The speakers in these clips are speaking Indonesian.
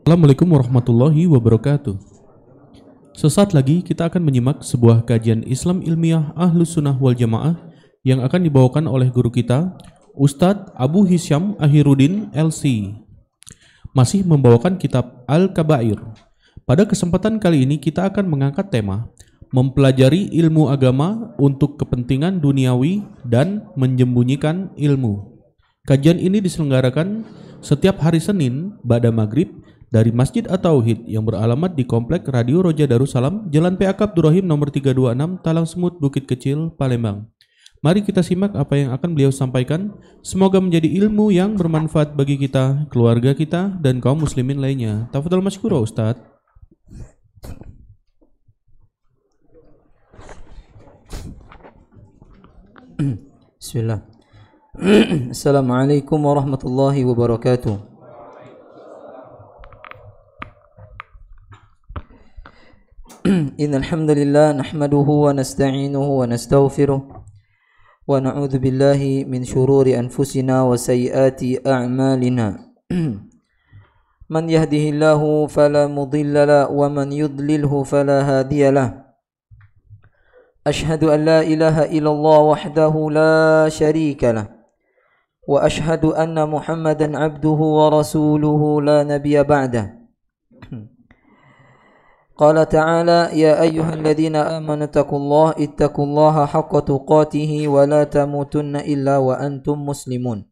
Assalamualaikum warahmatullahi wabarakatuh. Sesaat lagi kita akan menyimak sebuah kajian Islam ilmiah Ahlus Sunnah wal Jamaah yang akan dibawakan oleh guru kita, Ustadz Abu Hisyam Ahiruddin LC. Masih membawakan kitab Al-Kabair. Pada kesempatan kali ini kita akan mengangkat tema mempelajari ilmu agama untuk kepentingan duniawi dan menyembunyikan ilmu. Kajian ini diselenggarakan setiap hari Senin ba'da maghrib dari Masjid At-Tauhid yang beralamat di Komplek Radio Roja Darussalam, Jalan PA Abdurrahim nomor 326, Talang Semut, Bukit Kecil, Palembang. Mari kita simak apa yang akan beliau sampaikan. Semoga menjadi ilmu yang bermanfaat bagi kita, keluarga kita, dan kaum muslimin lainnya. Tafadhal masykura Ustaz. Bismillah. Assalamualaikum warahmatullahi wabarakatuh. Innal hamdalillah nahmaduhu wa nasta'inuhu wa nastaghfiruh wa na'udzu billahi min shururi anfusina wa sayyiati a'malina. Man yahdihillahu fala mudilla lahu wa man yudlilhu fala hadiya lahu. Ashhadu an la ilaha illallah wahdahu la sharika lah wa ashhadu anna Muhammadan abduhu wa rasuluhu la nabiyya ba'dah. Qala ta'ala ya ayyuhalladzina amanu ittaqullaha haqqa tuqatih wa la tamutunna illa wa antum muslimun.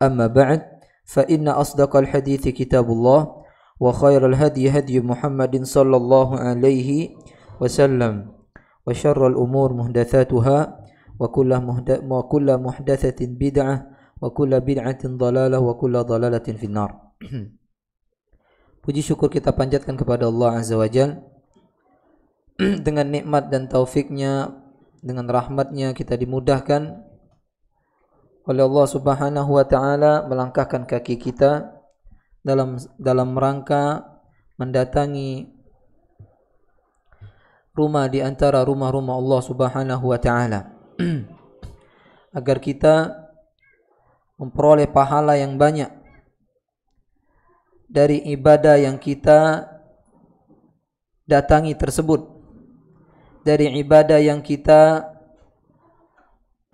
Amma ba'd fa inna asdaqal hadithi kitabullah wa khairal hadi hadi Muhammadin sallallahu alaihi wasallam wa syarrul umur muhdatsatuha wa kullu muhdatsatin bid'ah wa kullu bid'atin dhalalah wa kullu dhalalatin finnar. Puji syukur kita panjatkan kepada Allah Azza wa Jalla. Dengan nikmat dan taufiknya, dengan rahmatnya kita dimudahkan oleh Allah Subhanahu wa Ta'ala melangkahkan kaki kita dalam rangka mendatangi rumah di antara rumah-rumah Allah Subhanahu wa Ta'ala agar kita memperoleh pahala yang banyak dari ibadah yang kita datangi tersebut, dari ibadah yang kita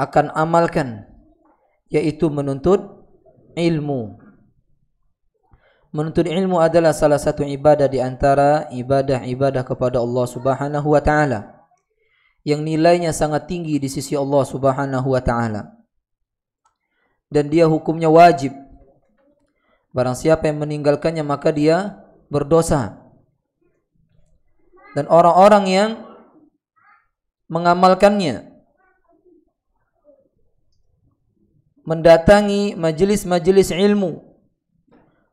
akan amalkan, yaitu menuntut ilmu. Menuntut ilmu adalah salah satu ibadah di antara ibadah-ibadah kepada Allah Subhanahu wa Ta'ala yang nilainya sangat tinggi di sisi Allah Subhanahu wa Ta'ala, dan dia hukumnya wajib. Barang siapa yang meninggalkannya maka dia berdosa. Dan orang-orang yang mengamalkannya, mendatangi majelis-majelis ilmu,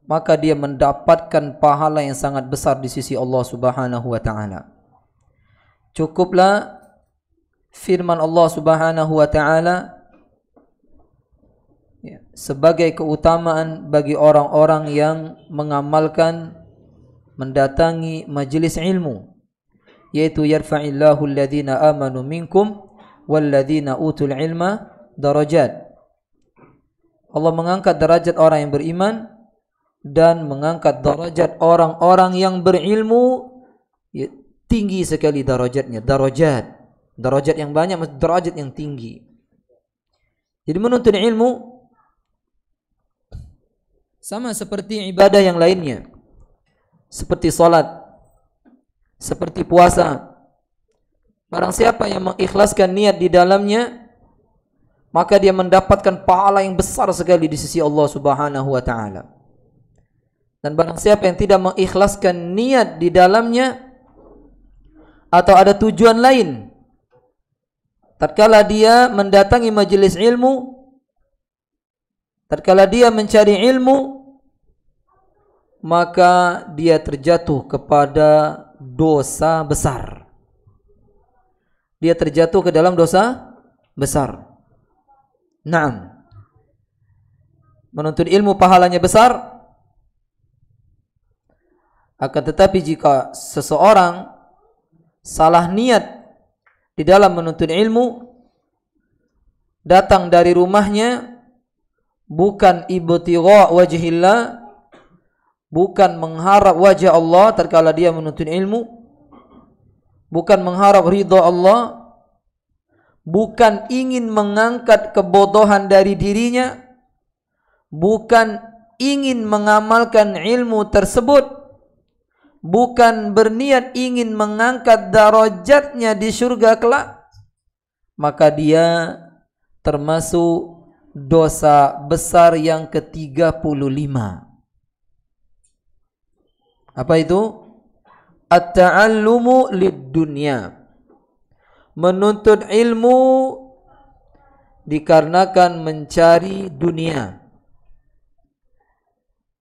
maka dia mendapatkan pahala yang sangat besar di sisi Allah Subhanahu wa Ta'ala. Cukuplah firman Allah Subhanahu wa taala sebagai keutamaan bagi orang-orang yang mengamalkan mendatangi majelis ilmu, yaitu yarfa'illahu alladhina amanu minkum walladhina utul ilma darajat. Allah mengangkat derajat orang yang beriman dan mengangkat derajat orang-orang yang berilmu, tinggi sekali derajatnya, derajat yang banyak, derajat yang tinggi. Jadi menuntut ilmu sama seperti ibadah yang lainnya, seperti salat, seperti puasa. Barang siapa yang mengikhlaskan niat di dalamnya, maka dia mendapatkan pahala yang besar sekali di sisi Allah Subhanahu wa taala. Dan barang siapa yang tidak mengikhlaskan niat di dalamnya atau ada tujuan lain, tatkala dia mendatangi majelis ilmu, tatkala dia mencari ilmu, maka dia terjatuh kepada dosa besar. Dia terjatuh ke dalam dosa besar. Naam. Menuntut ilmu pahalanya besar. Akan tetapi jika seseorang salah niat di dalam menuntut ilmu, datang dari rumahnya bukan ibtigha wajhillah, bukan mengharap wajah Allah tatkala dia menuntut ilmu, bukan mengharap ridha Allah, bukan ingin mengangkat kebodohan dari dirinya, bukan ingin mengamalkan ilmu tersebut, bukan berniat ingin mengangkat darajatnya di surga kelak, maka dia termasuk dosa besar yang ke-35. Apa itu? At-ta'allumu lid-dunya. Menuntut ilmu dikarenakan mencari dunia.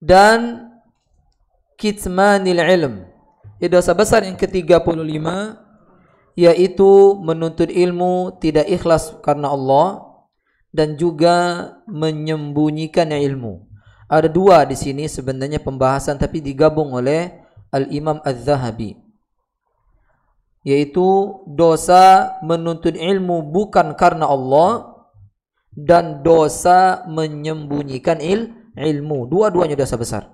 Dan kitmanil ilm. Dosa besar yang ke-35 yaitu menuntut ilmu tidak ikhlas karena Allah dan juga menyembunyikan ilmu. Ada dua di sini sebenarnya pembahasan, tapi digabung oleh Al-Imam Az-Zahabi, yaitu dosa menuntut ilmu bukan karena Allah dan dosa menyembunyikan ilmu. Dua-duanya dosa besar.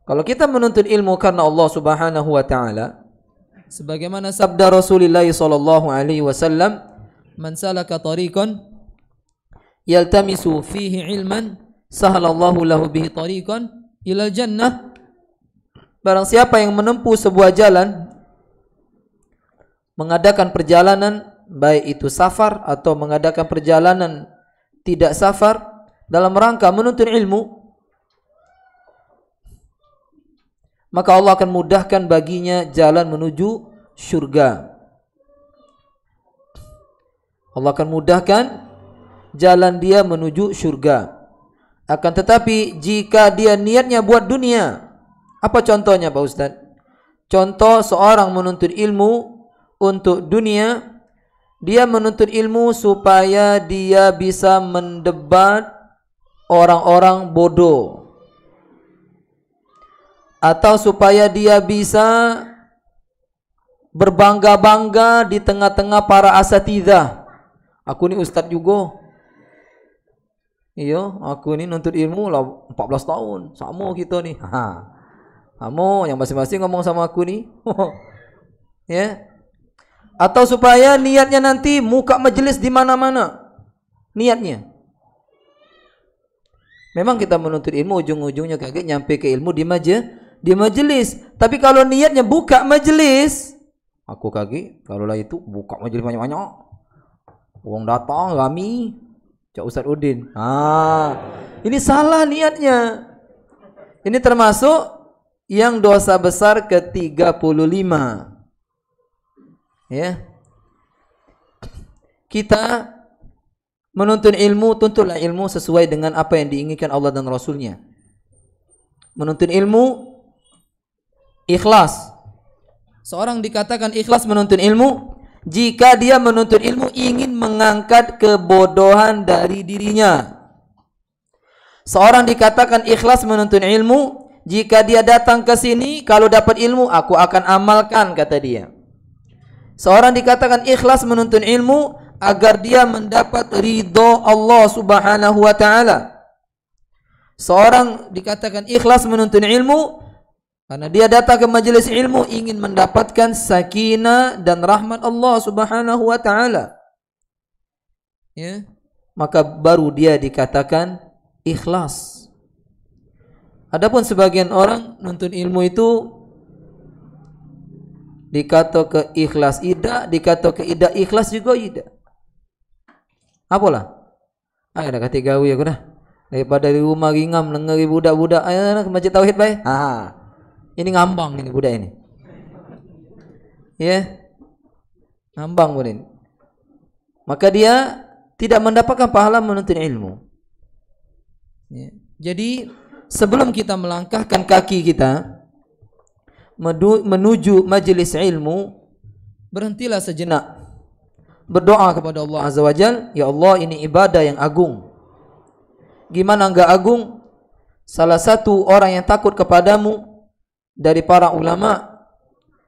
Kalau kita menuntut ilmu karena Allah Subhanahu wa taala, sebagaimana sabda Rasulullah sallallahu alaihi wasallam, "Man salaka tariqan yaltamisu fihi ilman sahalallahu lahu bihi tariqan ilal jannah." Barang siapa yang menempuh sebuah jalan, mengadakan perjalanan, baik itu safar atau mengadakan perjalanan tidak safar, dalam rangka menuntut ilmu, maka Allah akan mudahkan baginya jalan menuju syurga. Allah akan mudahkan jalan dia menuju syurga. Akan tetapi jika dia niatnya buat dunia, apa contohnya Pak Ustaz? Contoh seorang menuntut ilmu untuk dunia, dia menuntut ilmu supaya dia bisa mendebat orang-orang bodoh, atau supaya dia bisa berbangga-bangga di tengah-tengah para asatidzah. Aku ni ustaz juga. Iya, aku ni nuntut ilmu lah 14 tahun. Sama kita ni. Kamu yang masing-masing ngomong sama aku ni. Ya. Atau supaya niatnya nanti muka majelis di mana-mana. Niatnya. Memang kita menuntut ilmu ujung-ujungnya kaget nyampe ke ilmu di majelis. Tapi kalau niatnya buka majelis, aku kaget kalau lah itu buka majelis banyak-banyak. Orang datang rami, Cak Ustaz Udin. Ini salah niatnya. Ini termasuk yang dosa besar ke-35. Ya. Kita menuntut ilmu, tuntutlah ilmu sesuai dengan apa yang diinginkan Allah dan Rasulnya. Menuntut ilmu ikhlas. Seorang dikatakan ikhlas menuntut ilmu jika dia menuntut ilmu ingin mengangkat kebodohan dari dirinya. Seorang dikatakan ikhlas menuntut ilmu jika dia datang ke sini, kalau dapat ilmu aku akan amalkan, kata dia. Seorang dikatakan ikhlas menuntut ilmu agar dia mendapat ridho Allah Subhanahu wa taala. Seorang dikatakan ikhlas menuntut ilmu karena dia datang ke majelis ilmu ingin mendapatkan sakinah dan rahmat Allah Subhanahu wa taala. Ya, maka baru dia dikatakan ikhlas. Adapun sebagian orang nuntut ilmu itu dikata ke ikhlas ida, dikata ke ida ikhlas juga ida. Apalah? Dah kata gawe aku dah. Daripada di rumah ringam dengeri budak-budak, ayo ke masjid tauhid bae. Ini ngambang ini budak ini. Ya. Ngambang budak ini. Maka dia tidak mendapatkan pahala menuntut ilmu. Ya. Jadi sebelum kita melangkahkan kaki kita menuju majelis ilmu, berhentilah sejenak. Berdoa kepada Allah Azza wa Jal, ya Allah ini ibadah yang agung. Gimana enggak agung? Salah satu orang yang takut kepadamu dari para ulama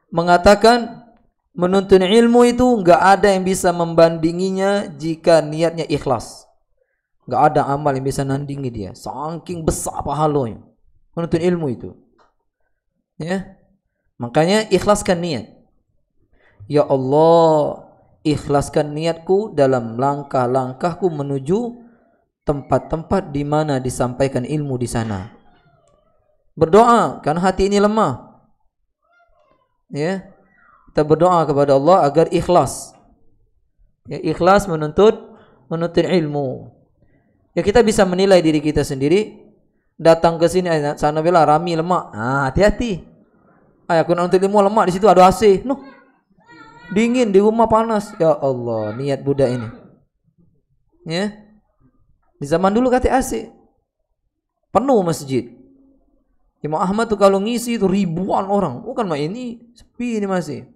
mengatakan menuntut ilmu itu enggak ada yang bisa membandinginya jika niatnya ikhlas. Enggak ada amal yang bisa nandingi dia. Saking besar pahalanya menuntut ilmu itu. Ya. Makanya ikhlaskan niat. Ya Allah, ikhlaskan niatku dalam langkah-langkahku menuju tempat-tempat di mana disampaikan ilmu di sana. Berdoa karena hati ini lemah. Ya. Kita berdoa kepada Allah agar ikhlas. Ya, ikhlas menuntut ilmu. Ya, kita bisa menilai diri kita sendiri. Datang ke sini sana bela rami lemak. Hati-hati. Aku nak nuntut ilmu lemak di situ ada AC. Noh. Dingin di rumah panas. Ya Allah, niat budak ini. Ya. Di zaman dulu kata AC. Penuh masjid. Imam Ahmad tuh kalau ngisi itu ribuan orang. Bukan mah ini sepi ini masih.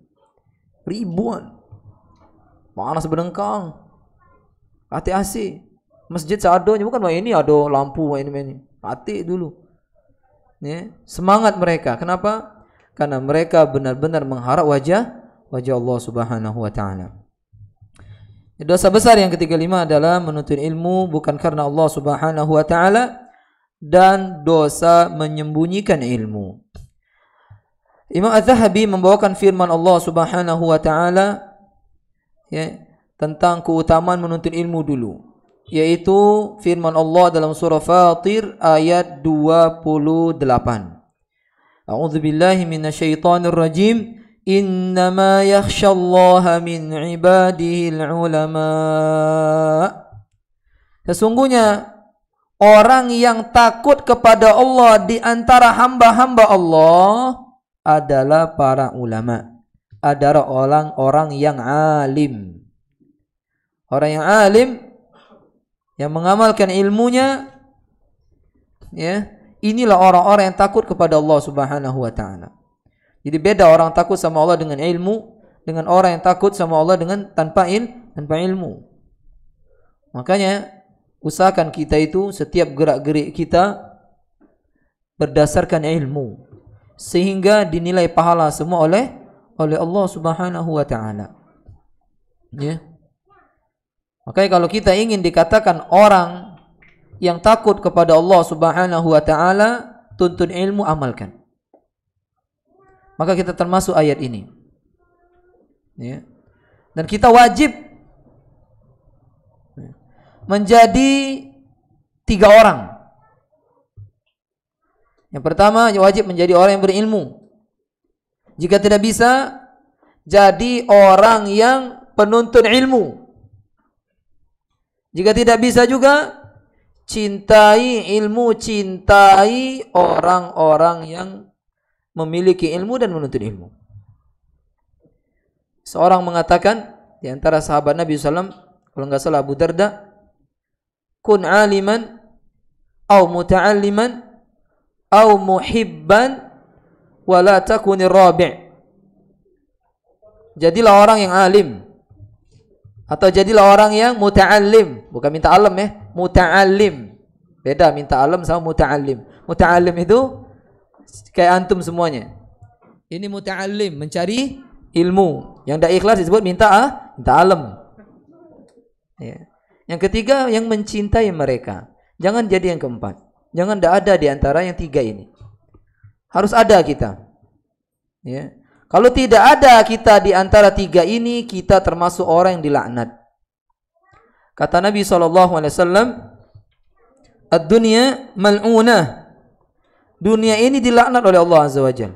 Ribuan. Panas berdengkang. Kata AC. Masjid seadanya bukan mah ini ada lampu ini. Hati dulu. Ya. Semangat mereka. Kenapa? Karena mereka benar-benar mengharap wajah Allah Subhanahu wa taala. Dosa besar yang ke-35 adalah menuntut ilmu bukan karena Allah Subhanahu wa taala dan dosa menyembunyikan ilmu. Imam Az-Zahabi membawakan firman Allah Subhanahu wa taala ya, tentang keutamaan menuntut ilmu dulu, yaitu firman Allah dalam surah Fatir ayat 28. A'udzubillahi minasyaitonir rajim. Innama yakhshallaha min ibadihil ulama. Sesungguhnya orang yang takut kepada Allah di antara hamba-hamba Allah adalah para ulama, adalah orang-orang yang alim. Orang yang alim yang mengamalkan ilmunya, ya, inilah orang-orang yang takut kepada Allah Subhanahu wa taala. Jadi beda orang takut sama Allah dengan ilmu dengan orang yang takut sama Allah dengan tanpa ilmu. Makanya usahakan kita itu setiap gerak-gerik kita berdasarkan ilmu sehingga dinilai pahala semua oleh Allah Subhanahu wa taala. Ya. Makanya kalau kita ingin dikatakan orang yang takut kepada Allah Subhanahu wa taala, tuntut ilmu, amalkan. Maka kita termasuk ayat ini. Ya. Dan kita wajib menjadi 3 orang. Yang pertama, wajib menjadi orang yang berilmu. Jika tidak bisa, jadi orang yang penuntut ilmu. Jika tidak bisa juga, cintai ilmu, cintai orang-orang yang memiliki ilmu dan menuntut ilmu. Seorang mengatakan di antara sahabat Nabi SAW, kalau enggak salah Abu Darda, kun aliman au muta'alliman au muhibban wa la takunir rabi'. Jadilah orang yang alim Atau jadilah orang yang muta'allim, bukan minta alam ya, muta'allim. Beda minta alam sama muta'allim. Muta'allim itu kayak antum semuanya. Ini muta'allim, mencari ilmu. Yang tidak ikhlas disebut minta alam. Ya. Yang ketiga yang mencintai mereka. Jangan jadi yang keempat. Jangan tidak ada di antara yang tiga ini. Harus ada kita. Ya. Kalau tidak ada kita di antara tiga ini, kita termasuk orang yang dilaknat. Kata Nabi SAW, ad-dunya mal'unah. Dunia ini dilaknat oleh Allah Azza wa Jalla.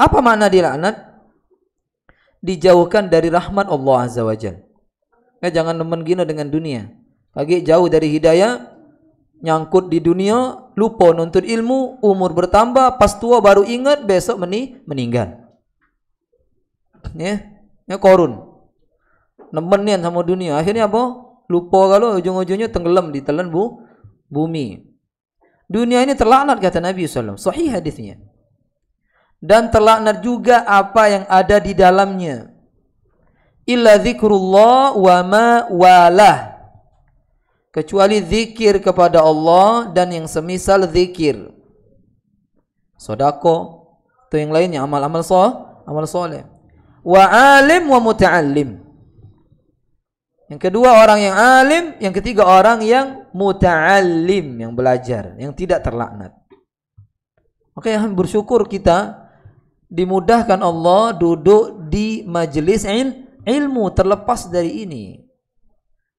Apa makna dilaknat? Dijauhkan dari rahmat Allah Azza wa Jalla. Jangan nemen gino dengan dunia. Lagi jauh dari hidayah, nyangkut di dunia, lupa nuntut ilmu, umur bertambah, pas tua baru ingat, besok meninggal. Ya korun. Nemenian sama dunia. Akhirnya apa? Lupa kalau ujung-ujungnya tenggelam di telan bumi. Dunia ini terlaknat kata Nabi SAW. Sahih hadisnya. Dan terlaknat juga apa yang ada di dalamnya. Illa zikrullah wa ma walah. Kecuali zikir kepada Allah dan yang semisal zikir. Sedekah atau yang lainnya, amal-amal soleh. Wa alim wa muta'allim. Yang kedua orang yang alim, yang ketiga orang yang muta'allim, yang belajar, yang tidak terlaknat. Maka bersyukur kita dimudahkan Allah duduk di majelis ilmu terlepas dari ini.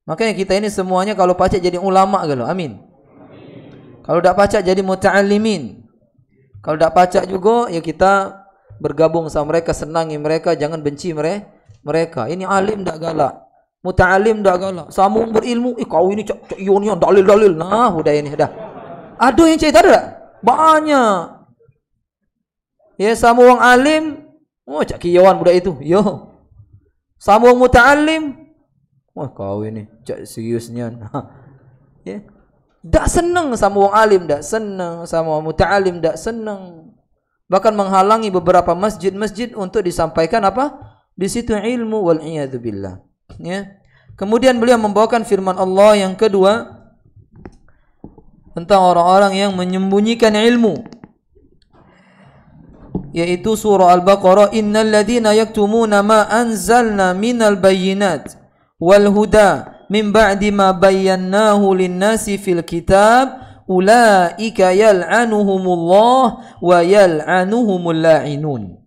Makanya kita ini semuanya kalau pacak jadi ulama gitu. Amin. Kalau tidak pacak jadi muta'allimin. Kalau tidak pacak juga ya kita bergabung sama mereka, senangi mereka, jangan benci mereka. Ini alim tak galak, muta'alim tak galak, sambung berilmu. Kau ini cak ioni dalil. Nah, udah ini dah. Ada yang cerita ada? Banyak. Ya sambung alim, cak kiawan budak itu. Yo. Sambung muta'alim. Kau ini cak seriusnya. Ya. Tak senang sama orang alim, tak senang sama muta'alim, tak senang. Bahkan menghalangi beberapa masjid-masjid untuk disampaikan apa? Di situ ilmu wal iyadu billah. Ya. Kemudian beliau membawakan firman Allah yang kedua tentang orang-orang yang menyembunyikan ilmu. Yaitu surah Al-Baqarah, innal ladzina yaktumuna ma anzalna minal bayyinat wal huda min ba'di ma bayyanahu lin-nasi fil kitab ulaika yal'anuhumullah wa yal'anuhumul la'inun.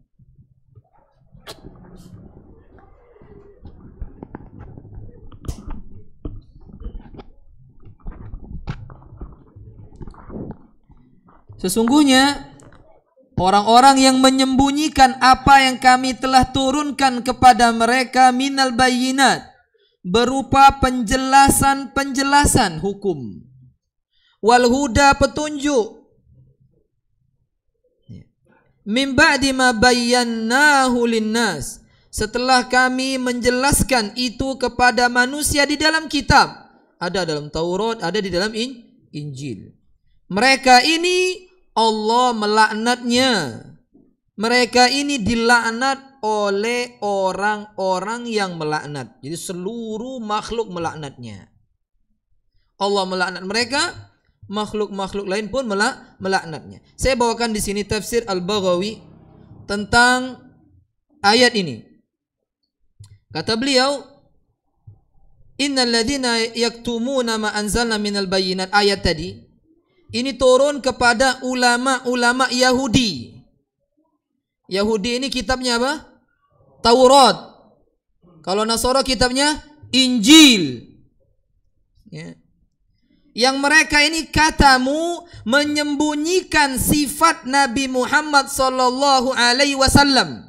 Sesungguhnya orang-orang yang menyembunyikan apa yang kami telah turunkan kepada mereka minal bayyinat, berupa penjelasan-penjelasan hukum, wal huda petunjuk, min ba'di ma bayyannahu linnas, setelah kami menjelaskan itu kepada manusia di dalam kitab, ada dalam Taurat, ada di dalam Injil. Mereka ini Allah melaknatnya. Mereka ini dilaknat oleh orang-orang yang melaknat. Jadi seluruh makhluk melaknatnya. Allah melaknat mereka, makhluk-makhluk lain pun melaknatnya. Saya bawakan di sini tafsir Al-Baghawi tentang ayat ini. Kata beliau, innal ladzina yaktumuna ma anzalna minal bayyinat, ayat tadi ini turun kepada ulama-ulama Yahudi. Yahudi ini kitabnya apa? Taurat. Kalau Nasara kitabnya Injil. Ya. Yang mereka ini katamu menyembunyikan sifat Nabi Muhammad sallallahu alaihi wasallam.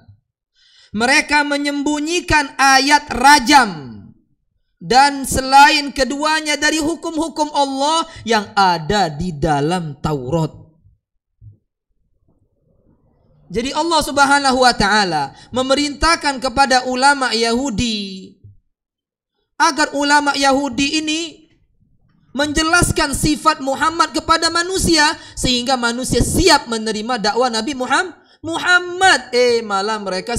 Mereka menyembunyikan ayat rajam dan selain keduanya dari hukum-hukum Allah yang ada di dalam Taurat. Jadi Allah Subhanahu wa taala memerintahkan kepada ulama Yahudi agar ulama Yahudi ini menjelaskan sifat Muhammad kepada manusia sehingga manusia siap menerima dakwah Nabi Muhammad. Malah mereka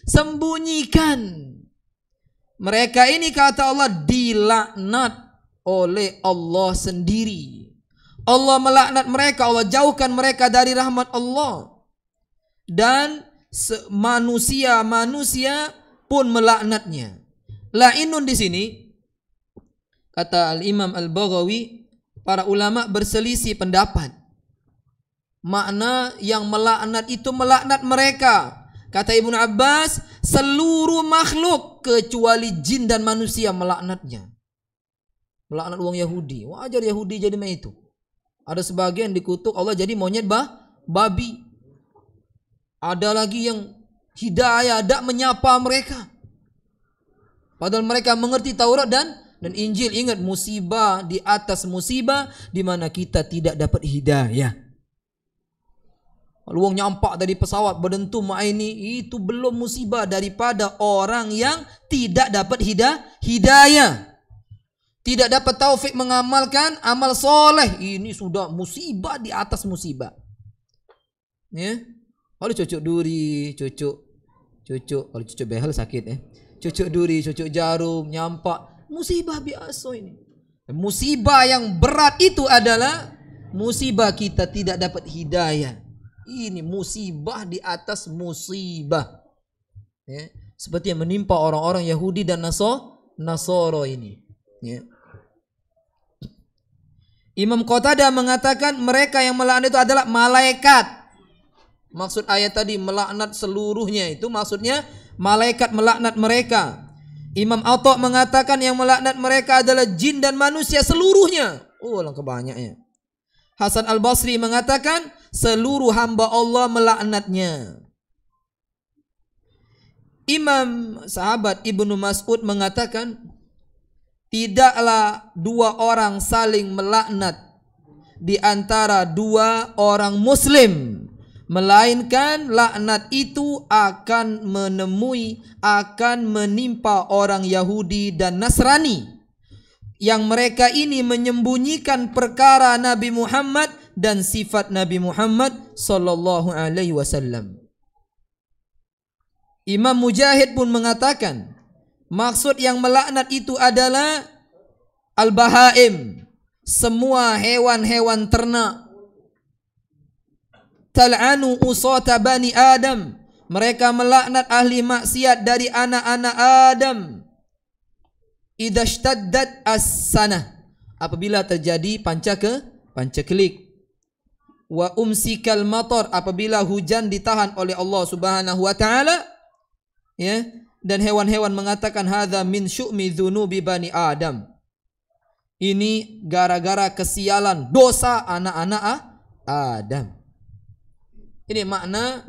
sembunyikan. Mereka ini kata Allah dilaknat oleh Allah sendiri. Allah melaknat mereka, Allah jauhkan mereka dari rahmat Allah. Dan manusia pun melaknatnya. La'inun di sini kata Al-Imam Al-Baghawi, para ulama berselisih pendapat. Makna yang melaknat itu melaknat mereka. Kata Ibnu Abbas, seluruh makhluk kecuali jin dan manusia melaknatnya. Melaknat wong Yahudi. Wajar Yahudi jadi macam itu. Ada sebagian dikutuk Allah jadi monyet babi. Ada lagi yang hidayah tidak menyapa mereka. Padahal mereka mengerti Taurat dan Injil. Ingat, musibah di atas musibah di mana kita tidak dapat hidayah. Kalau wong nyampak dari pesawat berdentum ini, itu belum musibah daripada orang yang tidak dapat hidayah. Tidak dapat taufik mengamalkan amal soleh. Ini sudah musibah di atas musibah. Ya. Kalau cucuk duri, cucuk kalau cucuk behel sakit ya. Cucuk duri, cucuk jarum, nyampak, musibah biasa ini. Musibah yang berat itu adalah musibah kita tidak dapat hidayah. Ini musibah di atas musibah. Ya. Seperti yang menimpa orang-orang Yahudi dan Nasoro ini. Ya. Imam Qatadah mengatakan mereka yang melaknat itu adalah malaikat. Maksud ayat tadi melaknat seluruhnya itu maksudnya malaikat melaknat mereka. Imam Atha mengatakan yang melaknat mereka adalah jin dan manusia seluruhnya. Oh, langkah banyaknya. Hasan Al-Basri mengatakan seluruh hamba Allah melaknatnya. Imam sahabat Ibnu Mas'ud mengatakan tidaklah dua orang saling melaknat di antara dua orang muslim, melainkan laknat itu akan menimpa orang Yahudi dan Nasrani yang mereka ini menyembunyikan perkara Nabi Muhammad dan sifat Nabi Muhammad sallallahu alaihi wasallam. Imam Mujahid pun mengatakan maksud yang melaknat itu adalah al-bahaim, semua hewan-hewan ternak. Tal'anu usata bani Adam, mereka melaknat ahli maksiat dari anak-anak Adam. Idza shtaddat as-sanah, apabila terjadi pancakelik. Wa umsikal matar, apabila hujan ditahan oleh Allah Subhanahu wa taala. Ya, dan hewan-hewan mengatakan hadza min syu'mi dzunubi bani Adam. Ini gara-gara kesialan dosa anak-anak Adam. Ini makna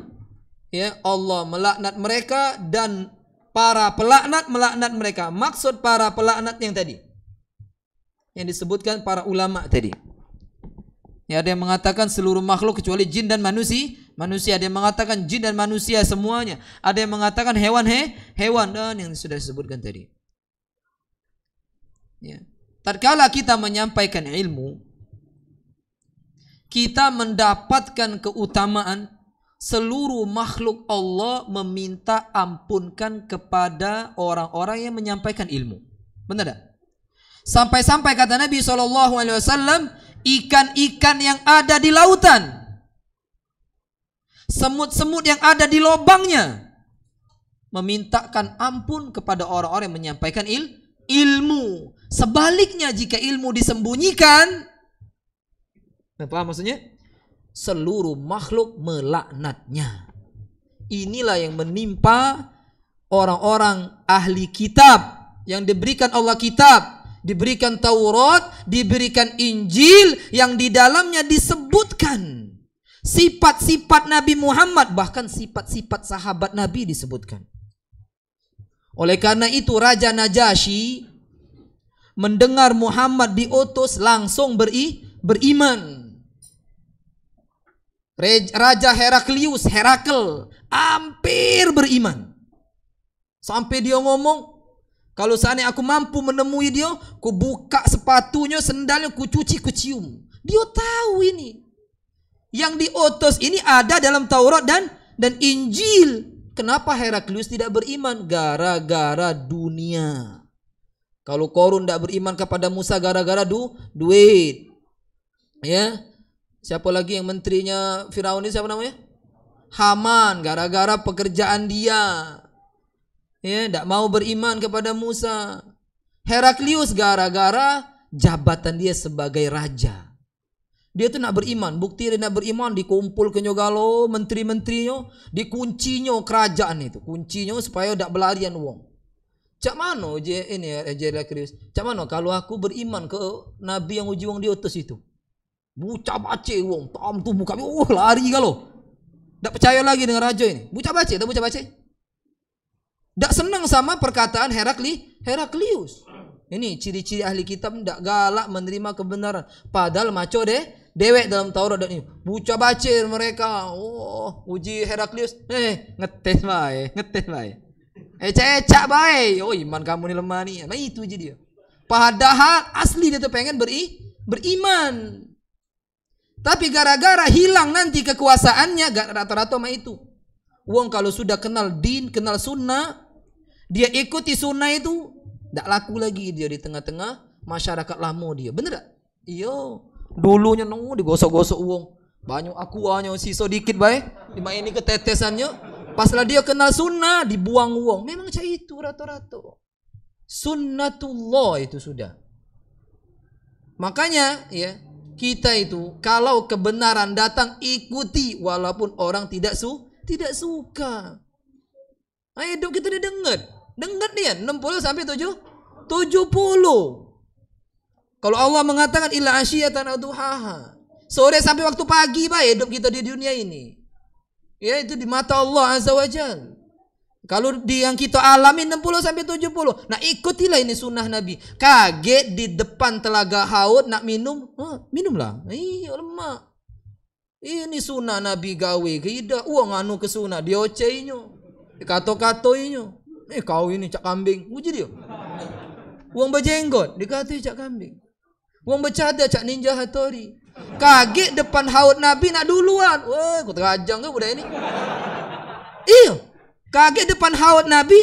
ya Allah melaknat mereka dan para pelaknat melaknat mereka. Maksud para pelaknat yang tadi yang disebutkan para ulama tadi. Ya, ada yang mengatakan seluruh makhluk kecuali jin dan manusia. Ada yang mengatakan jin dan manusia semuanya. Ada yang mengatakan hewan dan yang sudah disebutkan tadi. Ya. Tatkala kita menyampaikan ilmu, kita mendapatkan keutamaan seluruh makhluk Allah meminta ampunkan kepada orang-orang yang menyampaikan ilmu. Benar tak? Sampai-sampai kata Nabi SAW, ikan-ikan yang ada di lautan, semut-semut yang ada di lubangnya, memintakan ampun kepada orang-orang yang menyampaikan ilmu. Sebaliknya jika ilmu disembunyikan, apa maksudnya? Seluruh makhluk melaknatnya. Inilah yang menimpa orang-orang ahli kitab yang diberikan Allah kitab, diberikan Taurat, diberikan Injil yang di dalamnya disebutkan sifat-sifat Nabi Muhammad, bahkan sifat-sifat sahabat Nabi disebutkan. Oleh karena itu Raja Najasyi mendengar Muhammad diutus langsung beriman. Raja Heraklius, Herakl, hampir beriman. Sampai dia ngomong, kalau seandainya aku mampu menemui dia, ku buka sepatunya, sendalnya, ku cuci, ku cium. Dia tahu ini. Yang diutus ini ada dalam Taurat dan Injil. kenapa Heraklius tidak beriman? Gara-gara dunia. Kalau Korun tidak beriman kepada Musa gara-gara duit. Ya. Siapa lagi yang menterinya Firaun ini, siapa namanya? Haman, gara-gara pekerjaan dia. Ya, tidak mau beriman kepada Musa. Heraklius gara-gara jabatan dia sebagai raja. Dia tuh nak beriman, bukti dia nak beriman, dikumpul ke nyogalo menteri-menterinya, dikuncinyo kerajaan itu, kuncinya supaya tidak belarian wong. Cak mano Heraklius? Cak mano kalau aku beriman ke nabi yang uji wong diutus itu? Buca bace wong, tam tu buka, lari kalau. Tak percaya lagi dengan raja ini. Buca bace, tak buca bace. Tak senang sama perkataan Heraklius. Ini ciri-ciri ahli kitab tidak galak menerima kebenaran. Padahal maco dewek dalam Taurat dan ini. Buca baca mereka. Oh, uji Heraklius. Ngetes bae. Ecak bae. Oh, iman kamu ni lemah ni. Nah, itu je dia. Padahal asli dia tu pengen beriman. Tapi gara-gara hilang nanti kekuasaannya, rata-rata mah itu. Wong kalau sudah kenal din, kenal sunnah, dia ikuti sunnah itu, tak laku lagi dia di tengah-tengah masyarakat lama dia. Bener tak? Iya. Dulunya digosok-gosok uang. Banyak akuanya sisa dikit baik. Dimaini ketetesannya. Paslah dia kenal sunnah, dibuang uang. Memang macam itu rata-rata. Sunnatullah itu sudah. Makanya ya, kita itu kalau kebenaran datang ikuti walaupun orang tidak suka. Hidup kita dia dengar dia 60 sampai 70. Kalau Allah mengatakan illa asyiyatan duhaha, sore sampai waktu pagi baik hidup kita di dunia ini. Ya, itu di mata Allah Azza wa Jalla. Kalau yang kita alami 60 sampai 70. Nah, ikutilah ini sunnah Nabi. Kaget di depan telaga Haud nak minum, minumlah. Iya, lemak. Ini sunnah Nabi gawe tidak uang anu ke sunnah dia oceinyo. Kato-katoinyo. Kau ini cak kambing. Uji dia. Uang berjenggot dikata cak kambing. Uang bercadar cak ninja Hattori. Kaget depan Haud Nabi nak duluan. Wah, aku terajang ke budak ini. Iya. Kaget depan Haud Nabi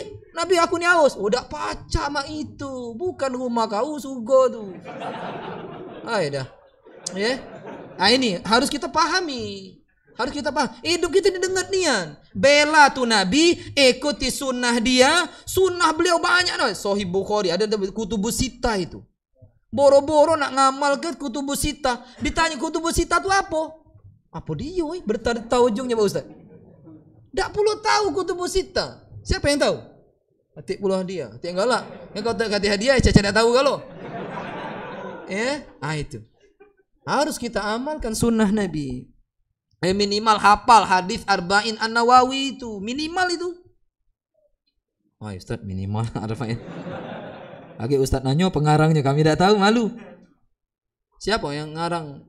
aku ni haus. Udah pacak mak itu. Bukan rumah kau surga tu. Dah. Ya. Nah, ini harus kita pahami. Harus kita paham. Hidup kita didengar nian. Bela tu Nabi, ikuti sunnah dia. Sunnah beliau banyak. Sahih Bukhari, ada kutubus sita itu. Boro-boro nak ngamal ke kutubus sita. Ditanya kutubus sita tu apa? Apa dia? Bertahu ujungnya Pak Ustaz. Tak perlu tahu kutubus sita. Siapa yang tahu? Atik puluh dia. Atik galak. Yang kau tak kata hadiah, Caca tak tahu kalau. Ya, itu. Harus kita amalkan sunnah Nabi. Minimal hafal hadis Arba'in An-Nawawi itu. Minimal itu. Ustaz minimal Arba'in. Lagi Ustaz nanya pengarangnya kami tak tahu, malu. Siapa yang ngarang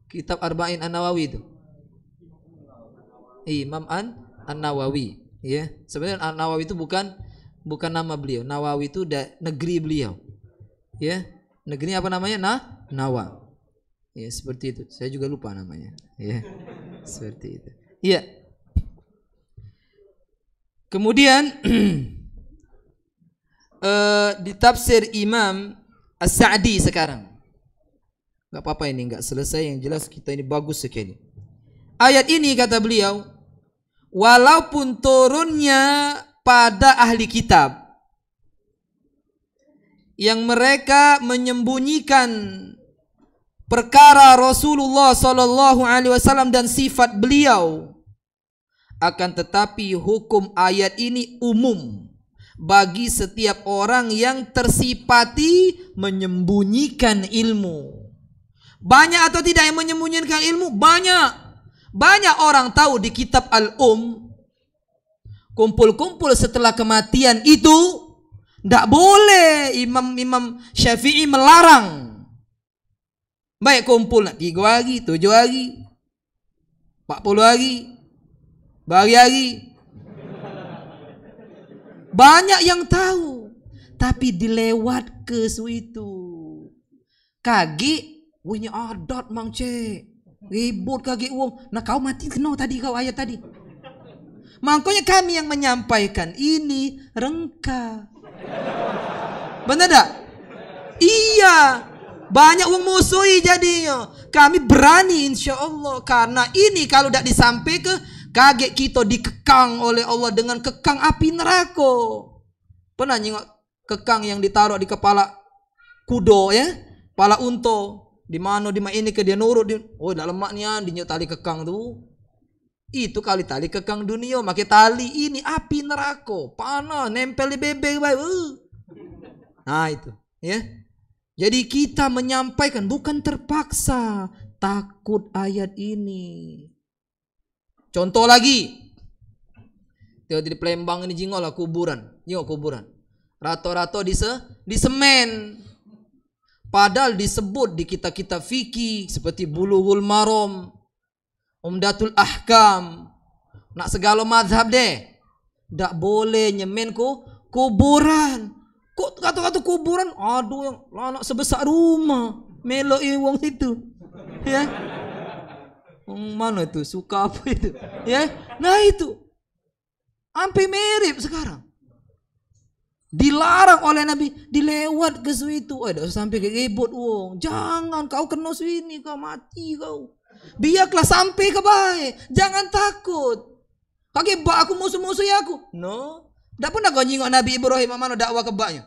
kitab Arba'in An-Nawawi itu? Imam An-Nawawi. Ya, sebenarnya An-Nawawi itu bukan nama beliau. Nawawi itu negeri beliau. Ya, negeri apa namanya? Nawa. Ya, seperti itu. Saya juga lupa namanya. Ya, seperti itu. Iya. Kemudian di tafsir Imam As-Sa'di sekarang. Gak apa-apa ini, gak selesai. Yang jelas kita ini bagus sekali. Ayat ini kata beliau, walaupun turunnya pada ahli kitab yang mereka menyembunyikan perkara Rasulullah sallallahu alaihi wasallam dan sifat beliau, akan tetapi hukum ayat ini umum bagi setiap orang yang tersifati menyembunyikan ilmu. Banyak atau tidak yang menyembunyikan ilmu? Banyak orang tahu di kitab kumpul-kumpul setelah kematian itu tidak boleh. Imam Syafi'i melarang. Baik kumpul 3 hari, 7 hari, 40 hari, berhari-hari. Banyak yang tahu, tapi dilewat ke itu. Kaki, ini adat mang cek. Ribut kaki uang. Nah kau mati kena tadi kau ayat tadi. Makanya kami yang menyampaikan ini rengka. Benar tak? Iya. Banyak orang musuhi jadinya. Kami berani insya Allah. Karena ini kalau tidak disampaikan, kaget kita dikekang oleh Allah dengan kekang api neraka. Pernah nyengok kekang yang ditaruh di kepala kudo ya? Kepala unta. Di mana ini ke dia nurut. Oh dalam maknya dinyok tali kekang tuh. Itu kali tali kekang dunia. Makai tali ini api neraka. Panas. Nempel di bebek. Nah itu. Ya. Jadi kita menyampaikan bukan terpaksa. Takut ayat ini. Contoh lagi. Di Palembang ini jingol lah kuburan. Jingol kuburan. Rato-rato di semen. Padahal disebut di kitab-kitab fikih seperti Bulughul Maram, Umdatul Ahkam. Nak segala mazhab deh. Tak boleh nyemen kuburan. Kok kata-kata kuburan? Aduh yang anak sebesar rumah. Meloi wong itu. Ya. Mana itu? Suka apa itu? Ya. Nah itu. Sampai mirip sekarang. Dilarang oleh Nabi. Dilewat ke situ. Dah sampai ke gebot wong. Jangan kau kena sini. Kau mati kau. Biarlah sampai ke baik. Jangan takut. Pakai bak aku musuh-musuh aku. No. Tak pernah kau nyingok Nabi Ibrahim mana dakwah ke baknya.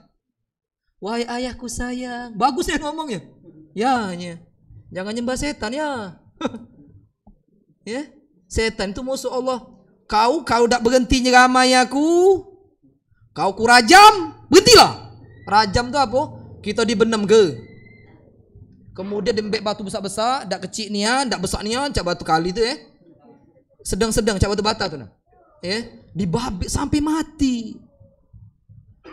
Wahai ayahku sayang. Bagus ya ngomongnya. Ya. Jangan nyembah setan ya. Ya. Setan itu musuh Allah. Kau tak berhenti nyeramai aku. Kau ku rajam. Berhentilah. Rajam tu apa? Kita dibenam ke. Kemudian dembek batu besar-besar. Tak kecil ni ya. Tak besar ni ya. Cak batu kali tu ya. Sedang-sedang cak batu bata tu. Ya. Dibabit sampai mati.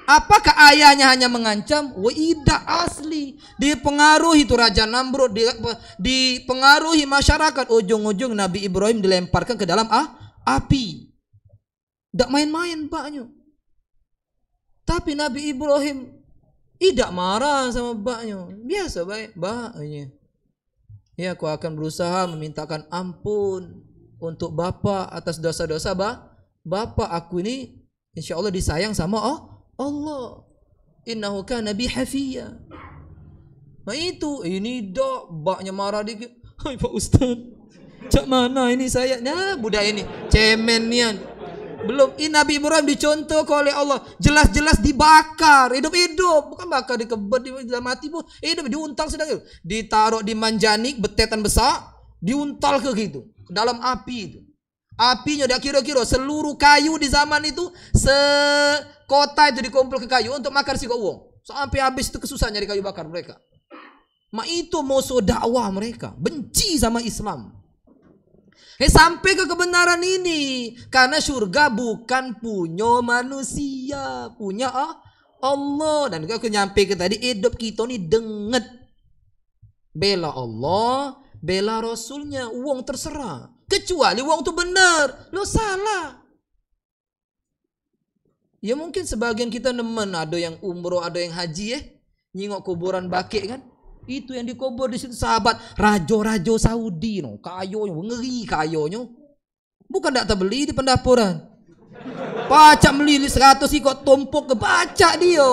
Apakah ayahnya hanya mengancam? Tidak asli. Dipengaruhi itu Raja Namrud. Dipengaruhi masyarakat. Ujung-ujung Nabi Ibrahim dilemparkan ke dalam api. Tak main-main baknya. Tapi Nabi Ibrahim tidak marah sama baknya. Biasa baik baknya. Ya, aku akan berusaha memintakan ampun untuk bapa atas dosa-dosa bapa aku ini insya Allah disayang sama Allah. Innahu kana bi hafiya. Nah itu, ini dak baknya marah dikit. Hai Pak Ustaz. Cak mana ini saya? Nah, budak ini cemen nian. Belum, ini Nabi Ibrahim dicontoh oleh Allah. Jelas-jelas dibakar, hidup-hidup. Bukan bakar dikebet, mati pun. Hidup, diuntal sedang itu. Ditaruh di manjanik, betetan besar. Diuntal ke gitu. Dalam api itu. Apinya dah kira-kira seluruh kayu di zaman itu sekota itu dikumpul ke kayu untuk makan si uang. Sampai habis itu kesusahan nyari kayu bakar mereka. Itu musuh dakwah mereka. Benci sama Islam. Sampai ke kebenaran ini. Karena surga bukan punya manusia. Punya Allah. Dan aku nyampe ke tadi. Hidup kita ni denget. Bela Allah. Bela Rasulnya. Uang terserah. Kecuali uang tu benar. Lo salah. Ya mungkin sebagian kita nemen. Ada yang umroh. Ada yang haji nyingok kuburan bakik kan. Itu yang dikubur di situ sahabat rajo-rajo Saudi no. Kayonya ngeri kayonya. Bukan tak terbeli di pendapuran. Pacak melili 100 ikut tumpuk ke pacak dia.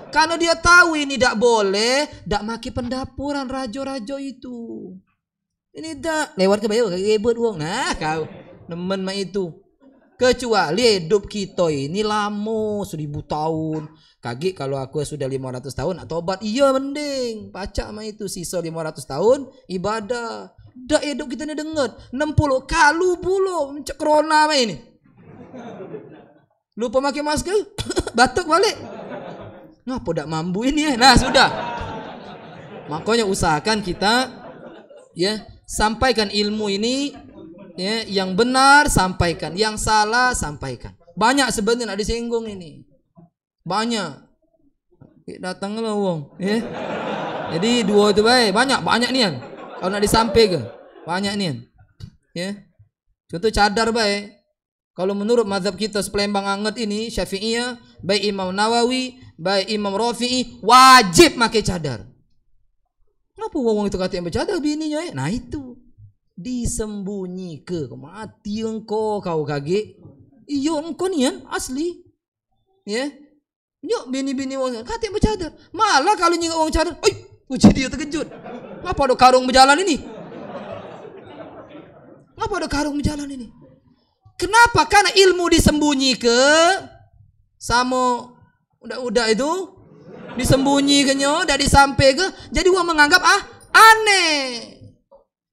Karena dia tahu ini tak boleh, tak maki pendapuran rajo-rajo itu. Ini tak lewat ke bayu kebet uang. Nah, kau nemen mak itu. Kecuali hidup kita ini lama 1000 tahun. Kaget kalau aku sudah 500 tahun nak tobat. Iya mending. Pacak mah itu sisa 500 tahun ibadah. Dah hidup kita ni dengar 60 kalu belum cek corona mah ini. Lupa pakai masker, batuk balik. Ngapa dak mampu ini ya? Nah, sudah. Makanya usahakan kita ya sampaikan ilmu ini ya, yang benar sampaikan, yang salah sampaikan. Banyak sebenarnya nak disinggung ini. Banyak. Datanglah wong, ya. Jadi dua itu baik, banyak nian. Kalau nak disampaikan, banyak nian. Ya. Contoh cadar baik. Kalau menurut mazhab kita sepelembang anget ini Syafi'iyah, baik Imam Nawawi, baik Imam Rafi'i wajib pakai cadar. Kenapa wong itu kata yang bercadar bininya ya? Nah itu disembunyi ke mati engkau kau kaget. Iyo engkau nian asli. Ya. Nyok bini-bini wong kate bercadar. Malah kalau nyingok wong cadar, oi, uji dia terkejut. Ngapa ada karung berjalan ini? Ngapa ada karung berjalan ini? Kenapa? Karena ilmu disembunyi ke sama udah itu disembunyikannya, udah disampaikan. Jadi orang menganggap aneh.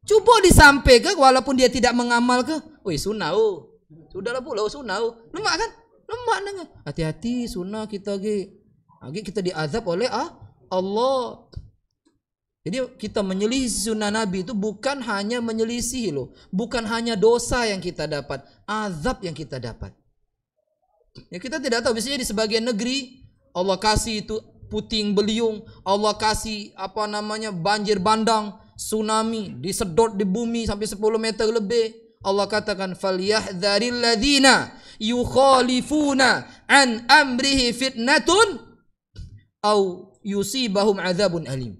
Coba disampaikan walaupun dia tidak mengamal ke. Woi sunnah sudahlah pula sunnah lemak kan? Lemak dengan hati-hati sunnah kita kita diazab oleh Allah. Jadi kita menyelisih sunnah Nabi itu bukan hanya menyelisih loh, bukan hanya dosa yang kita dapat, azab yang kita dapat. Ya kita tidak tahu, biasanya di sebagian negeri Allah kasih itu puting beliung, Allah kasih banjir bandang, tsunami, disedot di bumi sampai 10 meter lebih. Allah katakan falyahdharil ladzina yukhalifuna an amrihi fitnatun au yusibahum adzabun alim.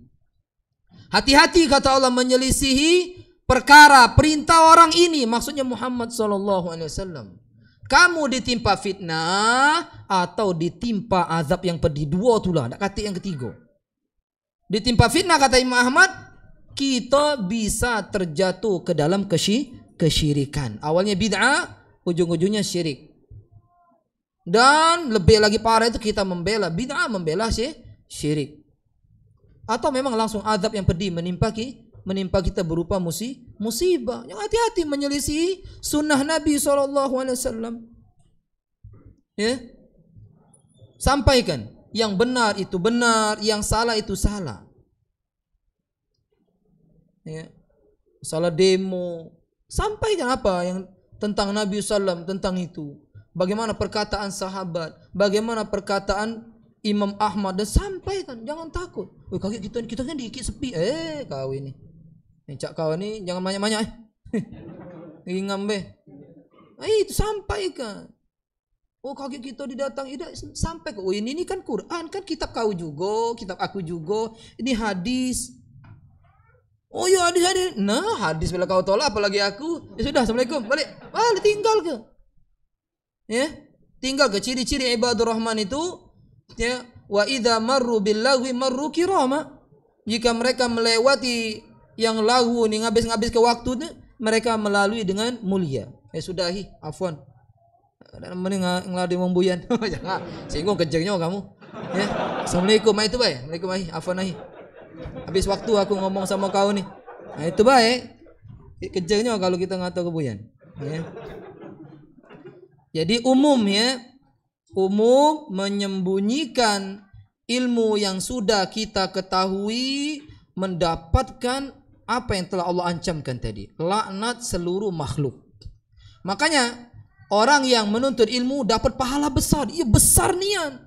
Hati-hati kata Allah menyelisihi perkara perintah orang ini, maksudnya Muhammad sallallahu alaihi wasallam. Kamu ditimpa fitnah atau ditimpa azab yang pedih, dua itulah, tak kata yang ketiga. Ditimpa fitnah kata Imam Ahmad, kita bisa terjatuh ke dalam kesyirikan. Awalnya bid'ah, ujung-ujungnya syirik. Dan lebih lagi parah itu kita membela bid'ah, membela syirik. Atau memang langsung azab yang pedih menimpa kita berupa musibah. Yang hati-hati menyelisih sunnah Nabi SAW. Ya, sampaikan yang benar itu benar, yang salah itu salah. Ya, salah demo, sampaikan apa yang tentang Nabi SAW, tentang itu. Bagaimana perkataan sahabat, bagaimana perkataan Imam Ahmad, dan sampaikan, jangan takut. Wih kaget kita kan dikit sepi. Kau ini cak kau ini jangan banyak-banyak. Ingam be. Itu sampaikan. Oh kaget kita didatang, sampai ke. Oh ini kan Quran, kan kitab kau juga, kitab aku juga. Ini hadis. Oh ya hadis. Nah hadis bila kau tolak apalagi aku. Ya sudah, assalamualaikum, balik tinggal ke. Ya, tinggal ke ciri-ciri ibadur rahman itu. Ya, wa idza marru bil lagwi marru kirama. Jika mereka melewati yang lagu ni ngabis ke waktu ni, mereka melalui dengan mulia. Sudahi, afwan. Dan mending ngeladi membuyan. Jangan singgung kejernya kamu. Ya. Assalamualaikum, itu baik. Assalamualaikum afwan ahi. Habis waktu aku ngomong sama kau ni. Nah, itu baik. Kejernya kalau kita ngatur kebuyan. Ya. Jadi umum menyembunyikan ilmu yang sudah kita ketahui, mendapatkan apa yang telah Allah ancamkan tadi, laknat seluruh makhluk. Makanya orang yang menuntut ilmu dapat pahala besar, iya besar nian,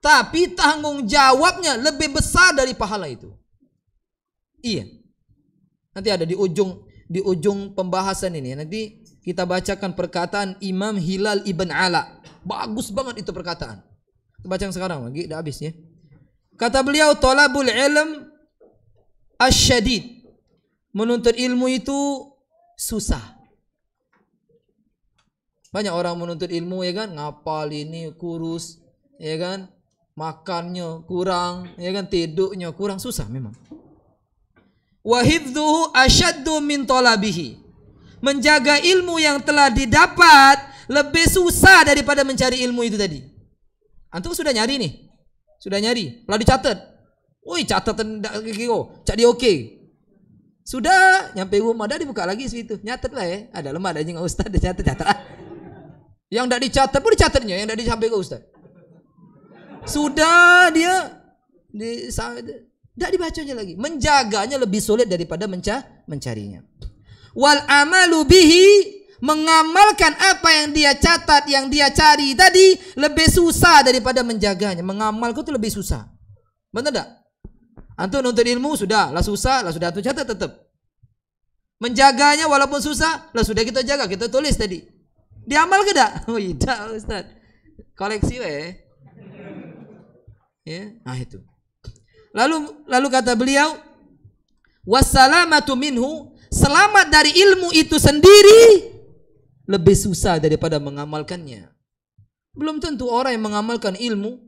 tapi tanggung jawabnya lebih besar dari pahala itu. Iya, nanti ada di ujung pembahasan ini, nanti kita bacakan perkataan Imam Hilal Ibn Ala. Bagus banget itu perkataan. Baca yang sekarang lagi, dah habis ya. Kata beliau, talabul ilm asyadid. Menuntut ilmu itu susah. Banyak orang menuntut ilmu ya kan, ngapal ini kurus, ya kan, makannya kurang, ya kan, tidurnya kurang, susah memang. Wa hifdzuhu asyaddu min talabihi. Menjaga ilmu yang telah didapat lebih susah daripada mencari ilmu itu tadi. Antum sudah nyari nih, lalu dicatat. Woi catatan cak dia oke. Sudah nyampe rumah dah dibuka lagi situ, nyatet lah ya. Ada lemah ada jeung ustaz dicatat. Yang tidak dicatat pun dicatatnya, yang tidak disampaikan ke ustaz. Sudah dia tidak dibacanya lagi. Menjaganya lebih sulit daripada mencarinya. Wal amalu bihi, mengamalkan apa yang dia catat, yang dia cari tadi lebih susah daripada menjaganya. Mengamalkan itu lebih susah. Benar tak? Antum nuntut ilmu sudah antum catat tetap. Menjaganya walaupun susah, lah sudah kita jaga, kita tulis tadi. Diamal ke tak? Oh tidak Ustaz. Koleksi weh. Ya, nah itu. Lalu kata beliau, wassalamatu minhu, selamat dari ilmu itu sendiri lebih susah daripada mengamalkannya. Belum tentu orang yang mengamalkan ilmu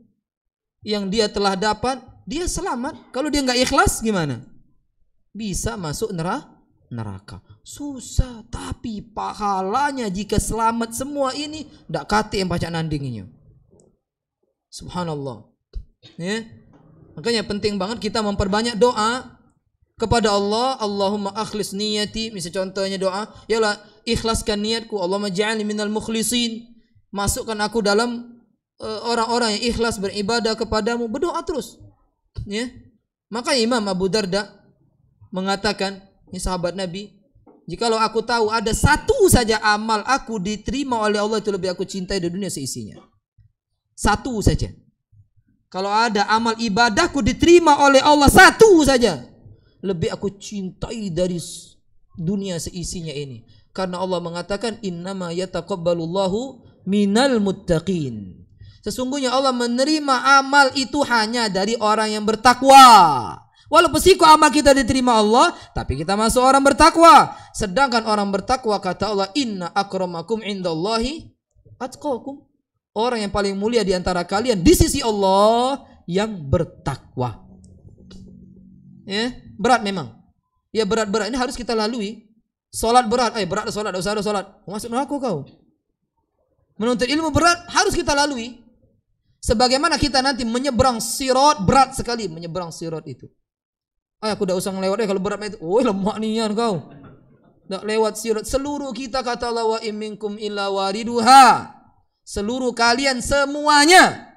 yang dia telah dapat, dia selamat. Kalau dia nggak ikhlas gimana? Bisa masuk neraka. Susah, tapi pahalanya jika selamat semua ini ndak kate yang baca nandinginya. Subhanallah. Ya. Makanya penting banget kita memperbanyak doa kepada Allah. Allahumma akhlis niyati. Misal contohnya doa, ya Allah ikhlaskan niatku. Allahumma ja'alni minal mukhlisin. Masukkan aku dalam orang-orang yang ikhlas beribadah kepadamu. Berdoa terus. Ya. Maka Imam Abu Darda mengatakan, ini sahabat Nabi, jikalau aku tahu ada satu saja amal aku diterima oleh Allah, itu lebih aku cintai di dunia seisinya. Satu saja. Kalau ada amal ibadahku diterima oleh Allah satu saja, lebih aku cintai dari dunia seisinya ini. Karena Allah mengatakan, innama yataqabbalullahu minal muttaqin. Sesungguhnya Allah menerima amal itu hanya dari orang yang bertakwa. Walaupun siku amal kita diterima Allah, tapi kita masuk orang bertakwa. Sedangkan orang bertakwa, kata Allah, inna akramakum indallahi atqakum. Orang yang paling mulia di antara kalian di sisi Allah yang bertakwa. Ya, berat memang. Ya berat-berat ini harus kita lalui. Salat berat, berat salat, usah ada salat. Masuk neraka kau. Menuntut ilmu berat harus kita lalui. Sebagaimana kita nanti menyeberang sirat, berat sekali menyeberang sirat itu. Aku dah usah ngelewat kalau berat itu. Oh, lemak nian kau. Tak lewat sirat. Seluruh kita, kata Allah, wa imminkum illa wariduha. Seluruh kalian semuanya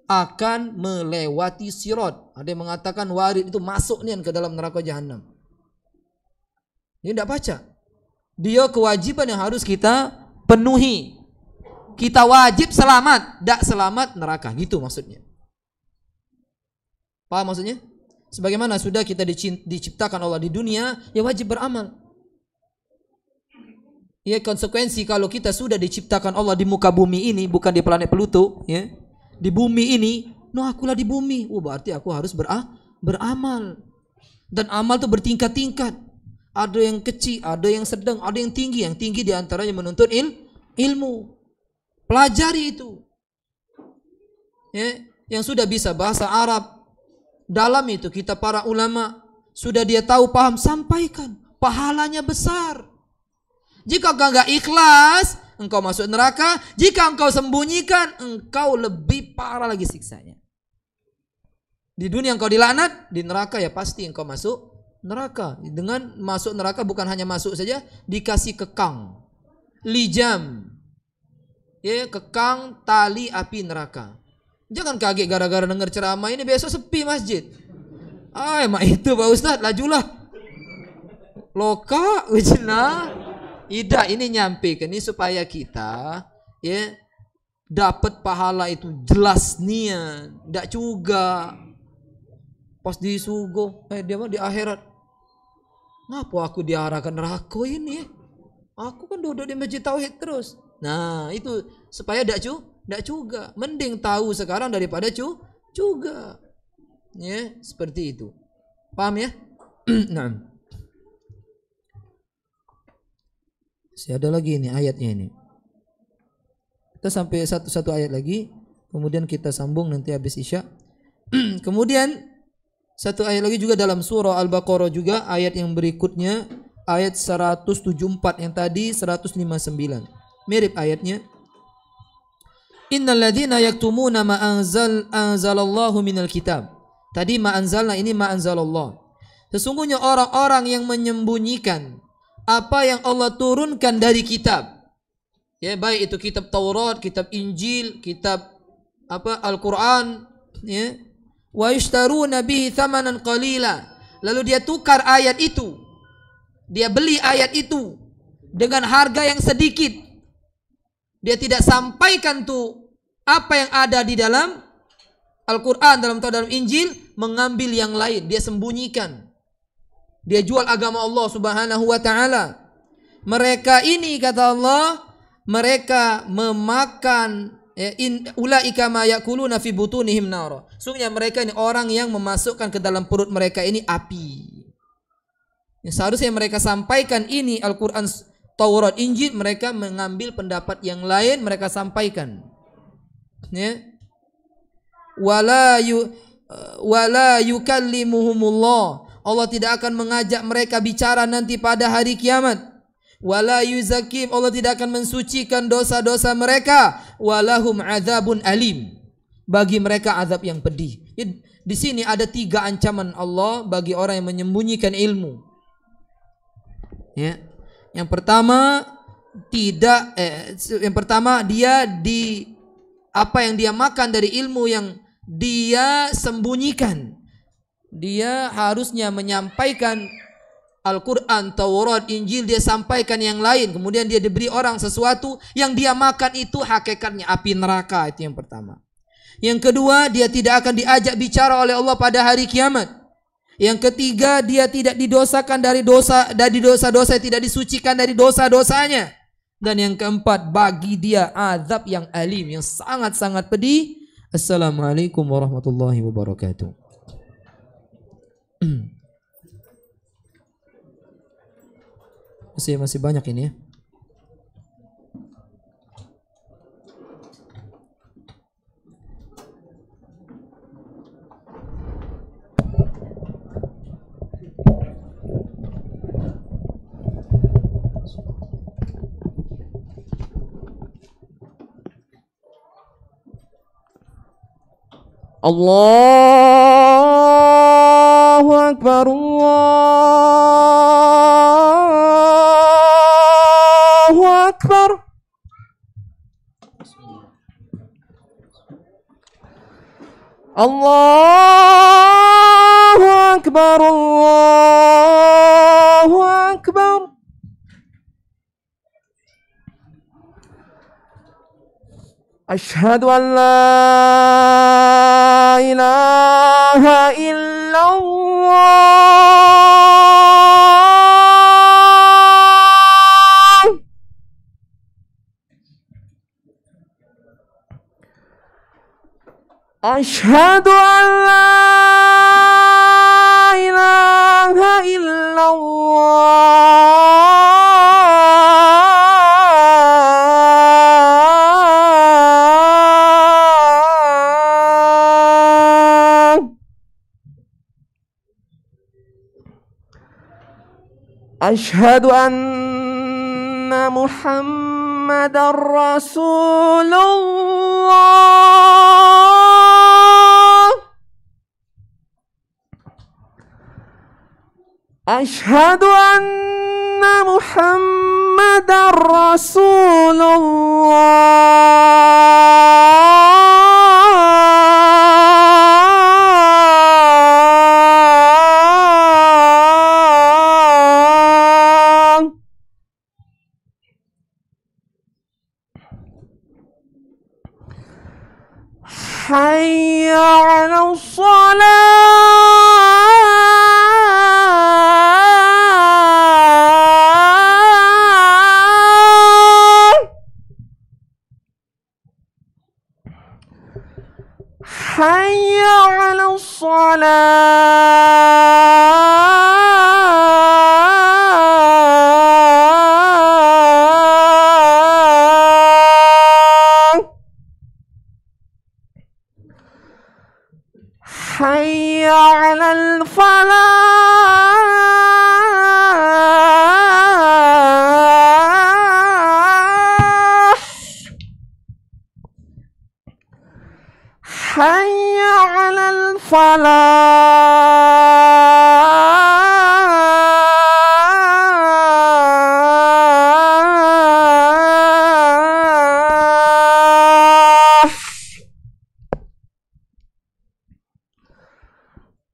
akan melewati sirat. Ada yang mengatakan warid itu masuk nian ke dalam neraka jahanam. Ini tidak baca. Dia kewajiban yang harus kita penuhi. Kita wajib selamat, tidak selamat neraka. Gitu maksudnya. Paham maksudnya? Sebagaimana sudah kita diciptakan Allah di dunia, ya wajib beramal. Ya, konsekuensi kalau kita sudah diciptakan Allah di muka bumi ini, bukan di planet Pluto, ya. Di bumi ini, akulah di bumi. Berarti aku harus beramal. Dan amal itu bertingkat-tingkat. Ada yang kecil, ada yang sedang, ada yang tinggi. Yang tinggi diantaranya menuntut ilmu. Pelajari itu. Ya, yang sudah bisa bahasa Arab, dalam itu kita para ulama sudah dia tahu, paham, sampaikan. Pahalanya besar. Jika engkau enggak ikhlas, engkau masuk neraka. Jika engkau sembunyikan, engkau lebih parah lagi siksanya. Di dunia engkau dilaknat, di neraka ya pasti engkau masuk neraka. Dengan masuk neraka bukan hanya masuk saja, dikasih kekang, lijam, ya, kekang tali api neraka. Jangan kaget gara-gara dengar ceramah ini besok sepi masjid. Mak itu Pak Ustadz, lajulah. Loka, ujna. Tidak, ini nyampe ini supaya kita ya dapat pahala itu jelas niat. Tidak juga pas di sugo, dia mah di akhirat. Ngapa aku diarahkan neraka ini? Aku kan duduk di masjid tauhid terus. Nah, itu supaya tidak juga. Mending tahu sekarang daripada juga. Ya, seperti itu. Paham ya? Nah. Masih ada lagi ini ayatnya ini. Kita sampai satu ayat lagi, kemudian kita sambung nanti habis Isya. Kemudian satu ayat lagi juga dalam surah Al-Baqarah juga, ayat yang berikutnya, ayat 174, yang tadi 159. Mirip ayatnya. Innal ladzina yaktumuna ma anzalallahu minal kitab. Tadi ma anzalna, ini ma anzalallah. Sesungguhnya orang-orang yang menyembunyikan apa yang Allah turunkan dari kitab. Ya, baik itu kitab Taurat, kitab Injil, kitab Al-Qur'an, ya. Wa yashtaruna bihi thamanan qalila. Lalu dia tukar ayat itu. Dia beli ayat itu dengan harga yang sedikit. Dia tidak sampaikan tuh apa yang ada di dalam Al-Quran, dalam Injil, mengambil yang lain. Dia sembunyikan. Dia jual agama Allah Subhanahu wa ta'ala. Mereka ini, kata Allah, mereka memakan ulaika ma yakuluna fi butunihim nara. Sungguhnya mereka ini orang yang memasukkan ke dalam perut mereka ini api. Yang seharusnya mereka sampaikan ini Al-Quran Taurat, Injil, mereka mengambil pendapat yang lain, mereka sampaikan. Ya. Wala yukallimuhumullah. Allah tidak akan mengajak mereka bicara nanti pada hari kiamat. Wala yuzakim. Allah tidak akan mensucikan dosa-dosa mereka. Walahum adzabun alim. Bagi mereka azab yang pedih. Di sini ada 3 ancaman Allah bagi orang yang menyembunyikan ilmu. Ya. Yang pertama dia apa yang dia makan dari ilmu yang dia sembunyikan. Dia harusnya menyampaikan Al-Quran, Taurat, Injil, dia sampaikan yang lain. Kemudian dia diberi orang sesuatu yang dia makan itu hakikatnya api neraka. Itu yang pertama. Yang kedua, dia tidak akan diajak bicara oleh Allah pada hari kiamat. Yang ketiga, dia tidak didosakan dari dosa-dosa, tidak disucikan dari dosa-dosanya. Dan yang keempat, bagi dia azab yang alim, yang sangat-sangat pedih. Assalamualaikum warahmatullahi wabarakatuh. Masih banyak ini ya. Allahu Akbar, Allahu Akbar. Allahu Akbar, Allahu Akbar. Asyhadu an la ilaha illallah. Asyhadu an la ilaha illallah. Asyhadu anna Muhammadar Rasulullah. Asyhadu anna Muhammadar Rasulullah. Hayya 'alas shalah. Hayya 'alas shalah. Hayya 'alal falah. Hayya 'alal falah.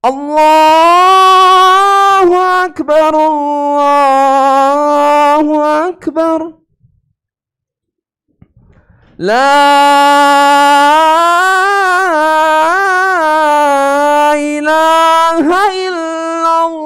Allahu Akbar, Allahu Akbar. La ilaha illallah.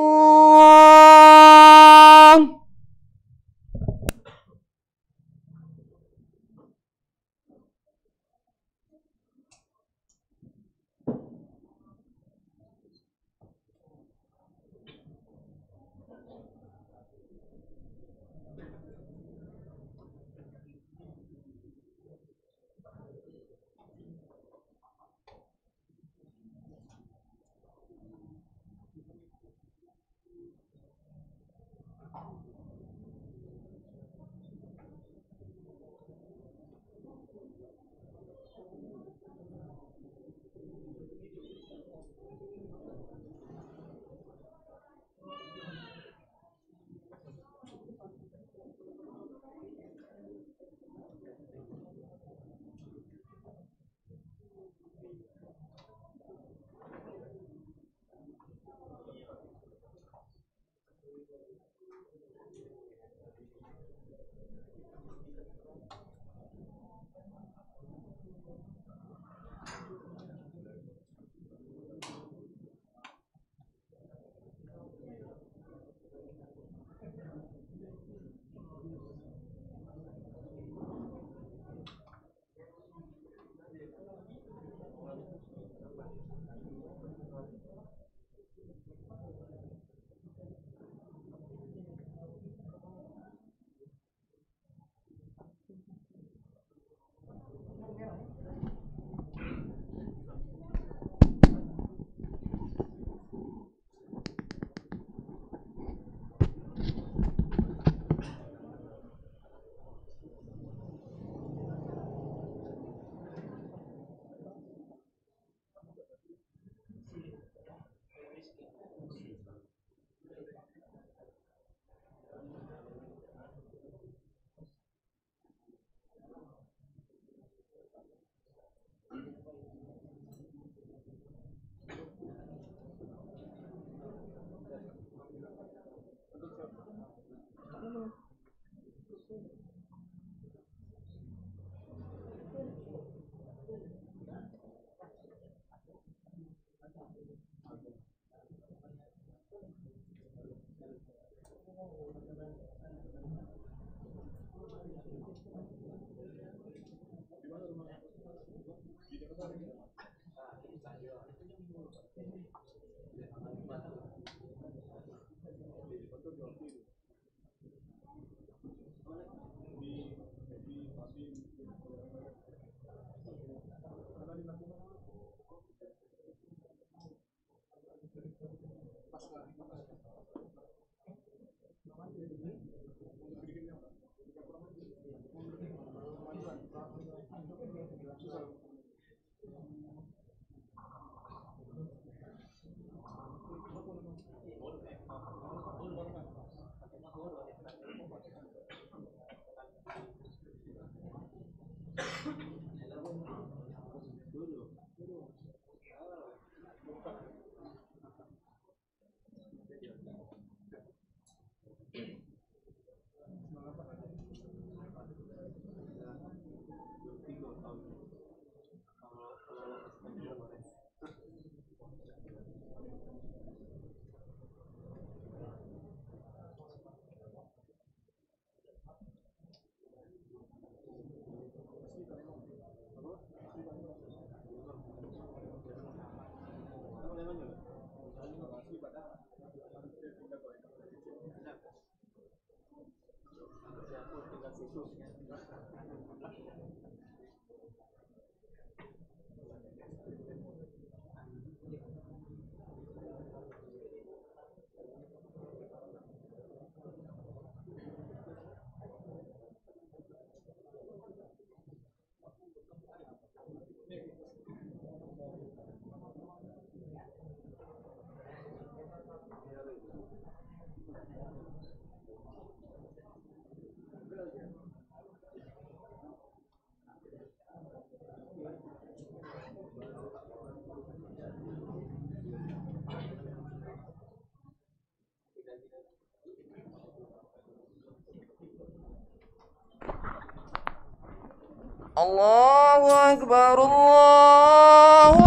الله أكبر الله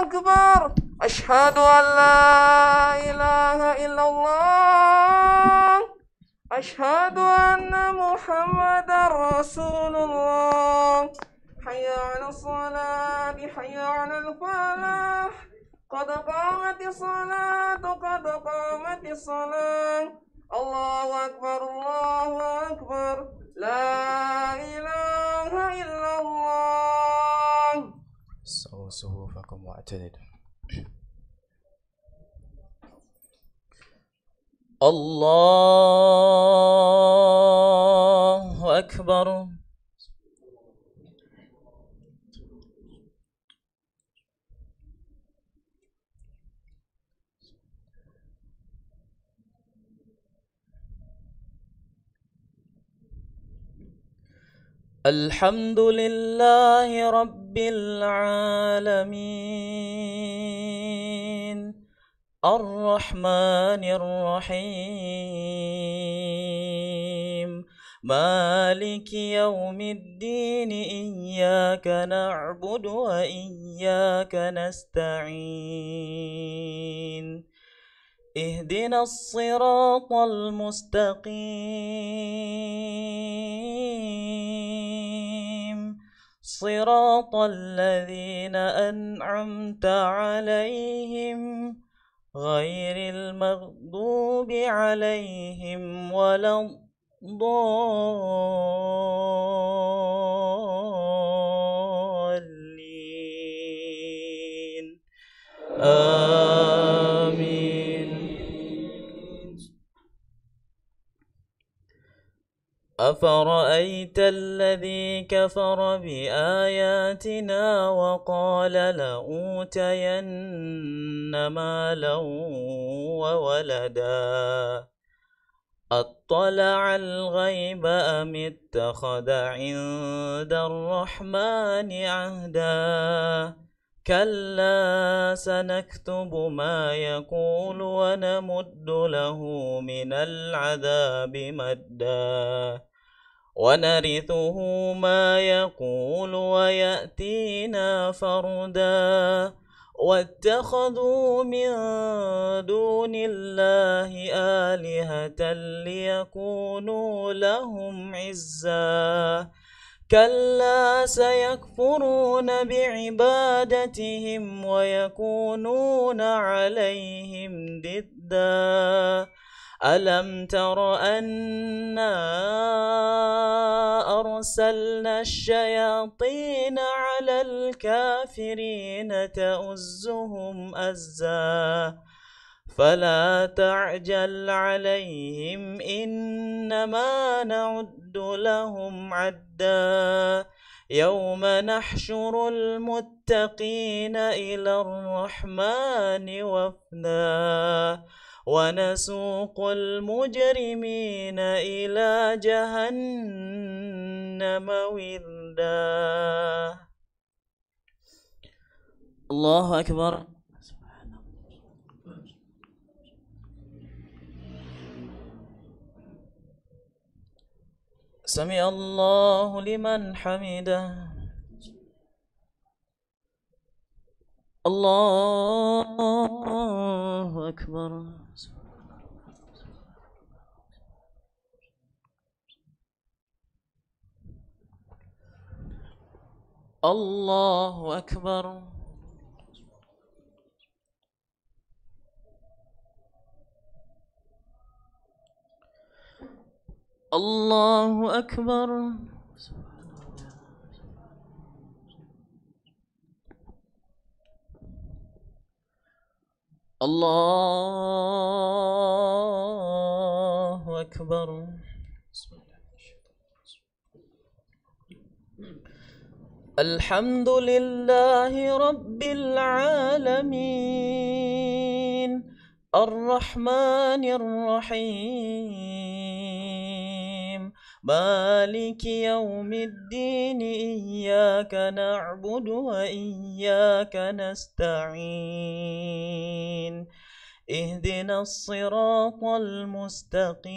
أكبر أشهد أن لا إله إلا الله أشهد أن محمد رسول الله حي على الصلاة حي على الفلاح قد قامت الصلاة قد قامت الصلاة الله أكبر لا إله إلا الله. سووا صفوفكم واعتدلوا. الله أكبر. الحمد لله رب العالمين الرحمن الرحيم مالك يوم الدين إياك نعبد وإياك نستعين اهدنا الصراط المستقيم صراط الذين أنعمت عليهم غير المغضوب عليهم ولا الضالين آمين. أفرأيت الذي كفر بآياتنا وقال لأوتين مالا وولدا أطلع الغيب أم اتخذ عند الرحمن عهدا كلا سنكتب ما يقول ونمد له من العذاب مدا ونرثه ما يقول ويأتينا فردا واتخذوا من دون الله آلهة ليكونوا لهم عزا كلا سيكفرون بعبادتهم ويكونون عليهم ضدا ألم تر أنا أرسلنا الشياطين على الكافرين تؤزهم أزا فلا تعجل عليهم إنما نعد لهم عدا يوم نحشر المتقين إلى الرحمن وفدا ونسوق المجرمين إلى جهنم وردا. الله أكبر. سمع الله لمن حمده. الله أكبر. الله أكبر. الله أكبر. الله أكبر. الحمد لله رب العالمين الرحمن الرحيم مالك يوم الدين إياك نعبد وإياك نستعين اهدنا الصراط المستقيم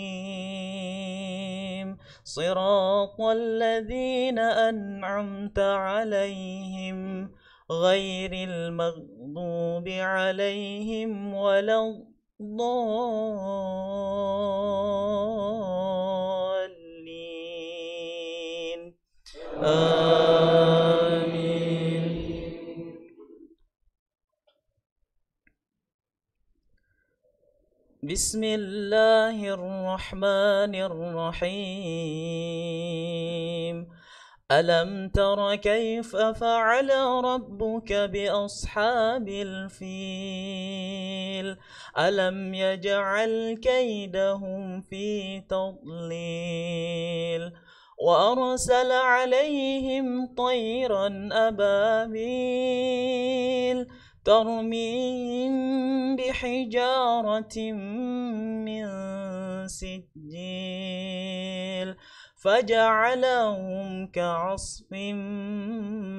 صراط الذين أنعمت عليهم غير المغضوب عليهم ولا الضالين آمين. بسم الله الرحمن الرحيم ألم تر كيف فعل ربك بأصحاب الفيل ألم يجعل كيدهم في تضليل وأرسل عليهم طيرا أبابيل ترميهم بحجارة من سجيل فجعلهم كعصف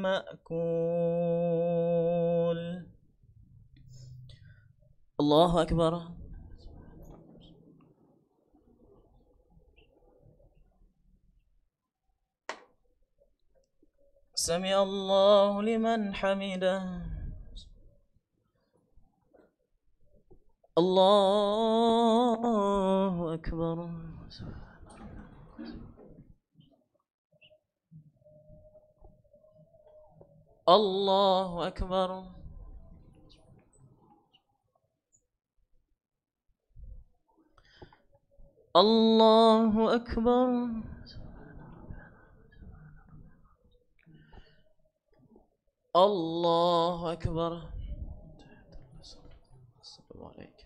مأكول. الله أكبر. سمع الله لمن حمده. الله أكبر. الله أكبر. الله أكبر. الله أكبر. السلام عليك.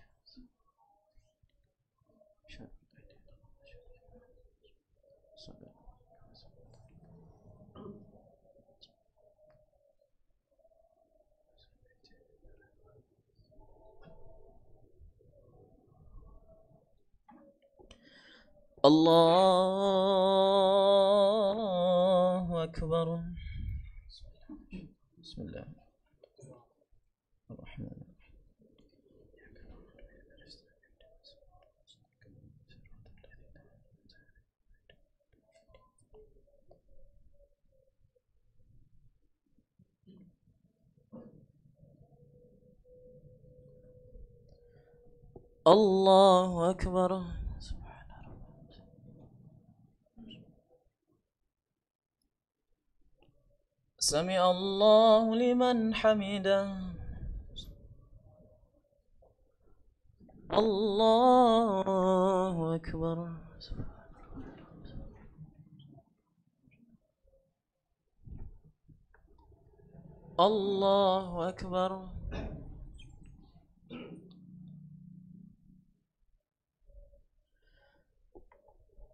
الله أكبر. بسم الله الرحمن الرحيم. الله أكبر. سمع الله لمن حمده. الله أكبر. الله أكبر.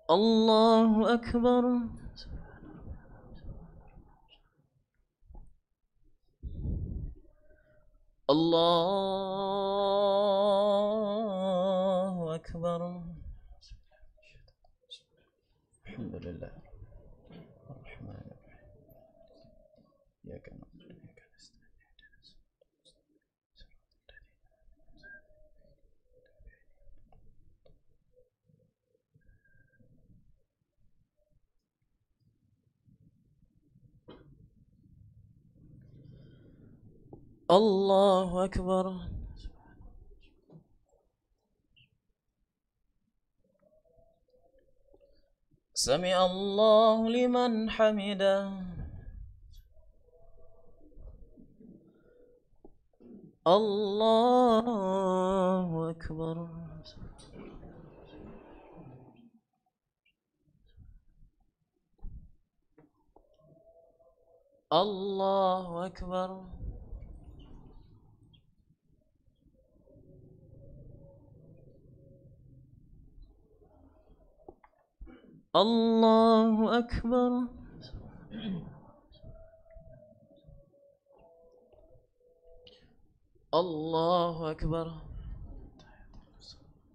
الله أكبر. الله أكبر. الحمد لله الرحمن الرحيم. إياك نعبد وإياك نستعين. الله أكبر. سمع الله لمن حمده. الله أكبر. الله أكبر. الله أكبر. الله أكبر.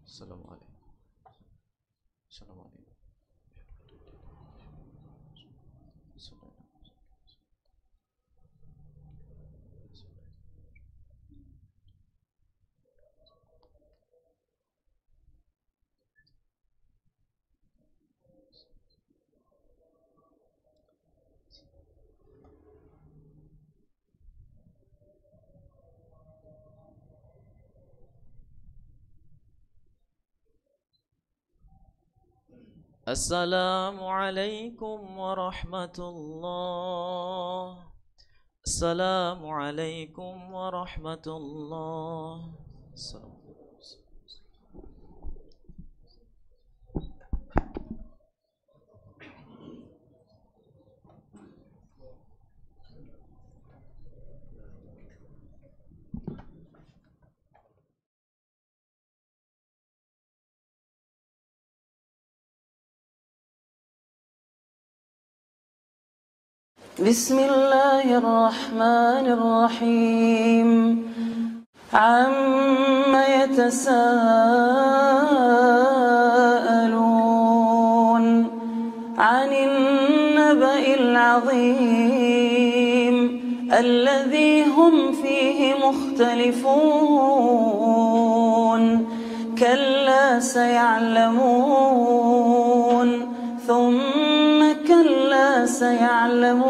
السلام عليكم. السلام عليكم. السلام عليكم ورحمة الله. السلام عليكم ورحمة الله. بسم الله الرحمن الرحيم. عما يتساءلون عن العظيم الذي هم فيه مختلفون كلا سيعلمون ثم كلا سيعلمون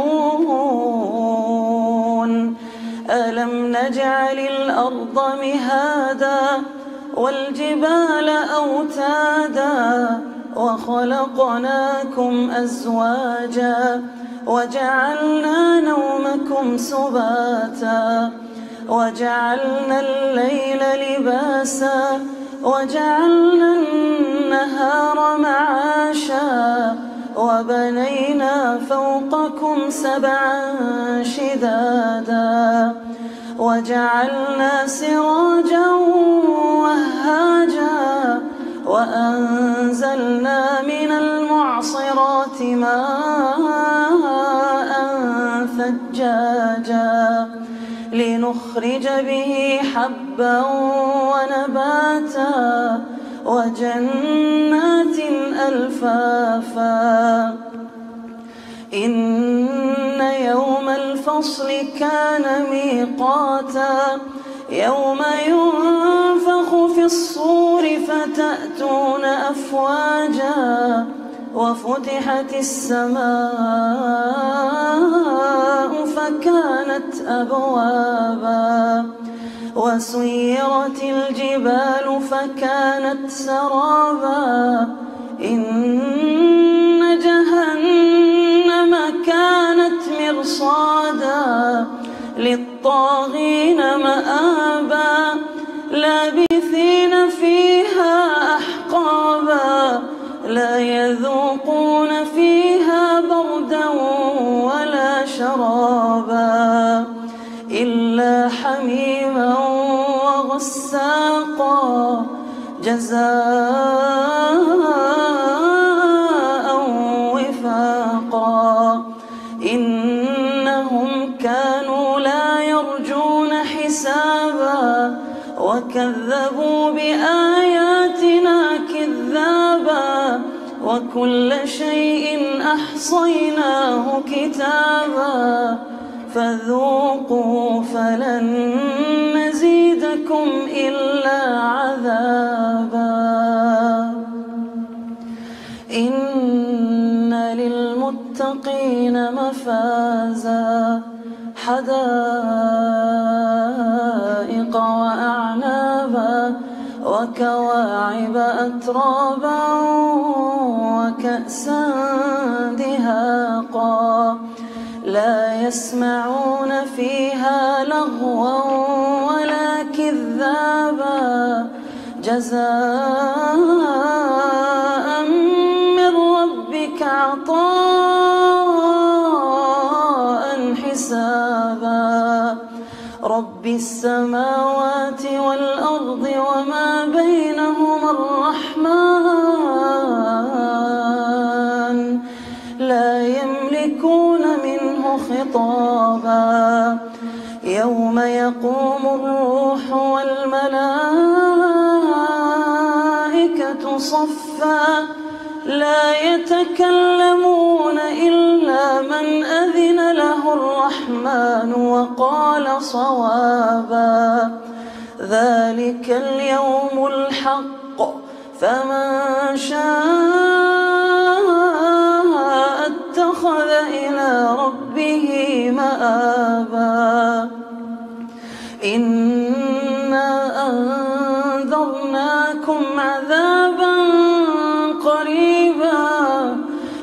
ألم نجعل الأرض مهادا والجبال أوتادا وخلقناكم أزواجا وجعلنا نومكم سباتا وجعلنا الليل لباسا وجعلنا النهار معاشا وبنينا فوقكم سبعا شدادا وجعلنا سراجا وهاجا وأنزلنا من المعصرات ماء ثجاجا لنخرج به حبا ونباتا وجنات ألفافا إن يوم الفصل كان ميقاتا يوم ينفخ في الصور فتأتون أفواجا وفتحت السماء فكانت أبوابا وسيرت الجبال فكانت سرابا إن جهنم كانت مرصادا للطاغين مآبا لابثين فيها أحقابا لا يذوقون فيها بردا ولا شرابا إلا حميما وغساقا جزاء وفاقا إنهم كانوا لا يرجون حسابا وكذبوا بآياتنا كذابا وكل شيء أحصيناه كتابا فذوقوا فلن نزيدكم إلا عذابا إن للمتقين مفازا حدائق وأعنابا وكواعب أترابا وكأسا دهاقا لا يسمعون فيها لغوا ولا كذابا جزاء من ربك عطاء حسابا رب السماوات والأرض وما بينهما الرحمن لا يملكون منه خطابا يوم يقوم الروح والملائكة صفا لا يتكلمون إلا من أذن له الرحمن وقال صوابا ذلك اليوم الحق فمن شاء اتخذ إلى ربه مآبا إنا أنذرناكم عذابا قريبا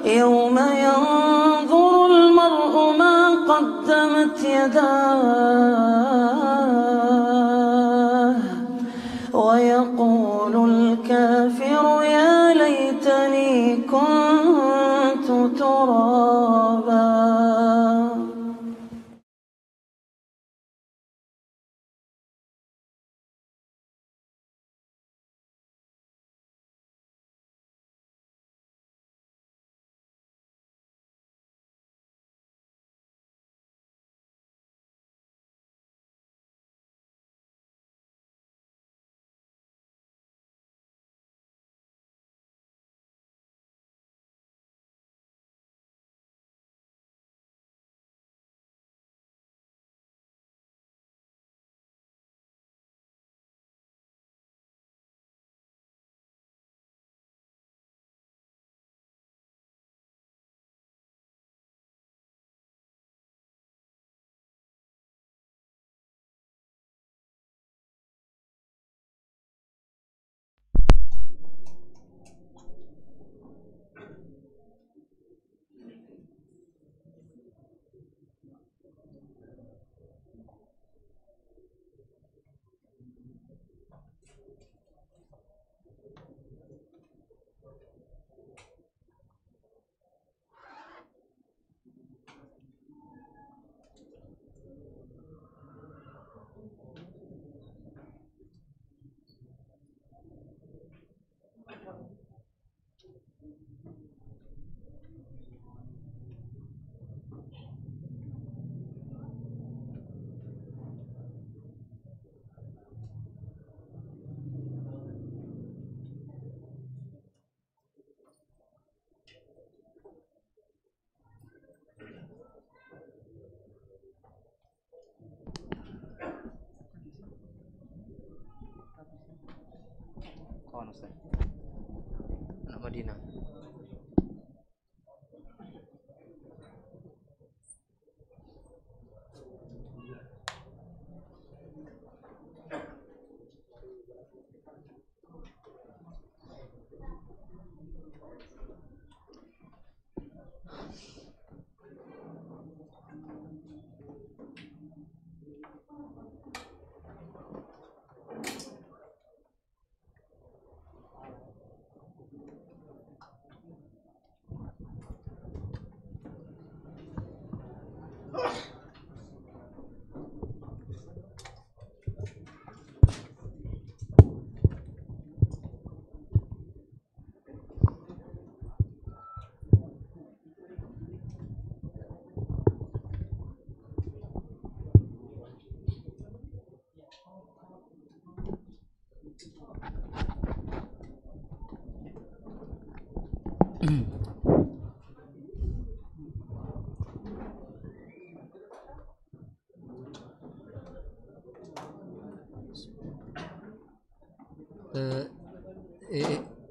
يوم ينظر المرء ما قدمت يداه ويقول الكافر يا ليتني كنت ترابا. kawan Ustaz. Anak Madinah.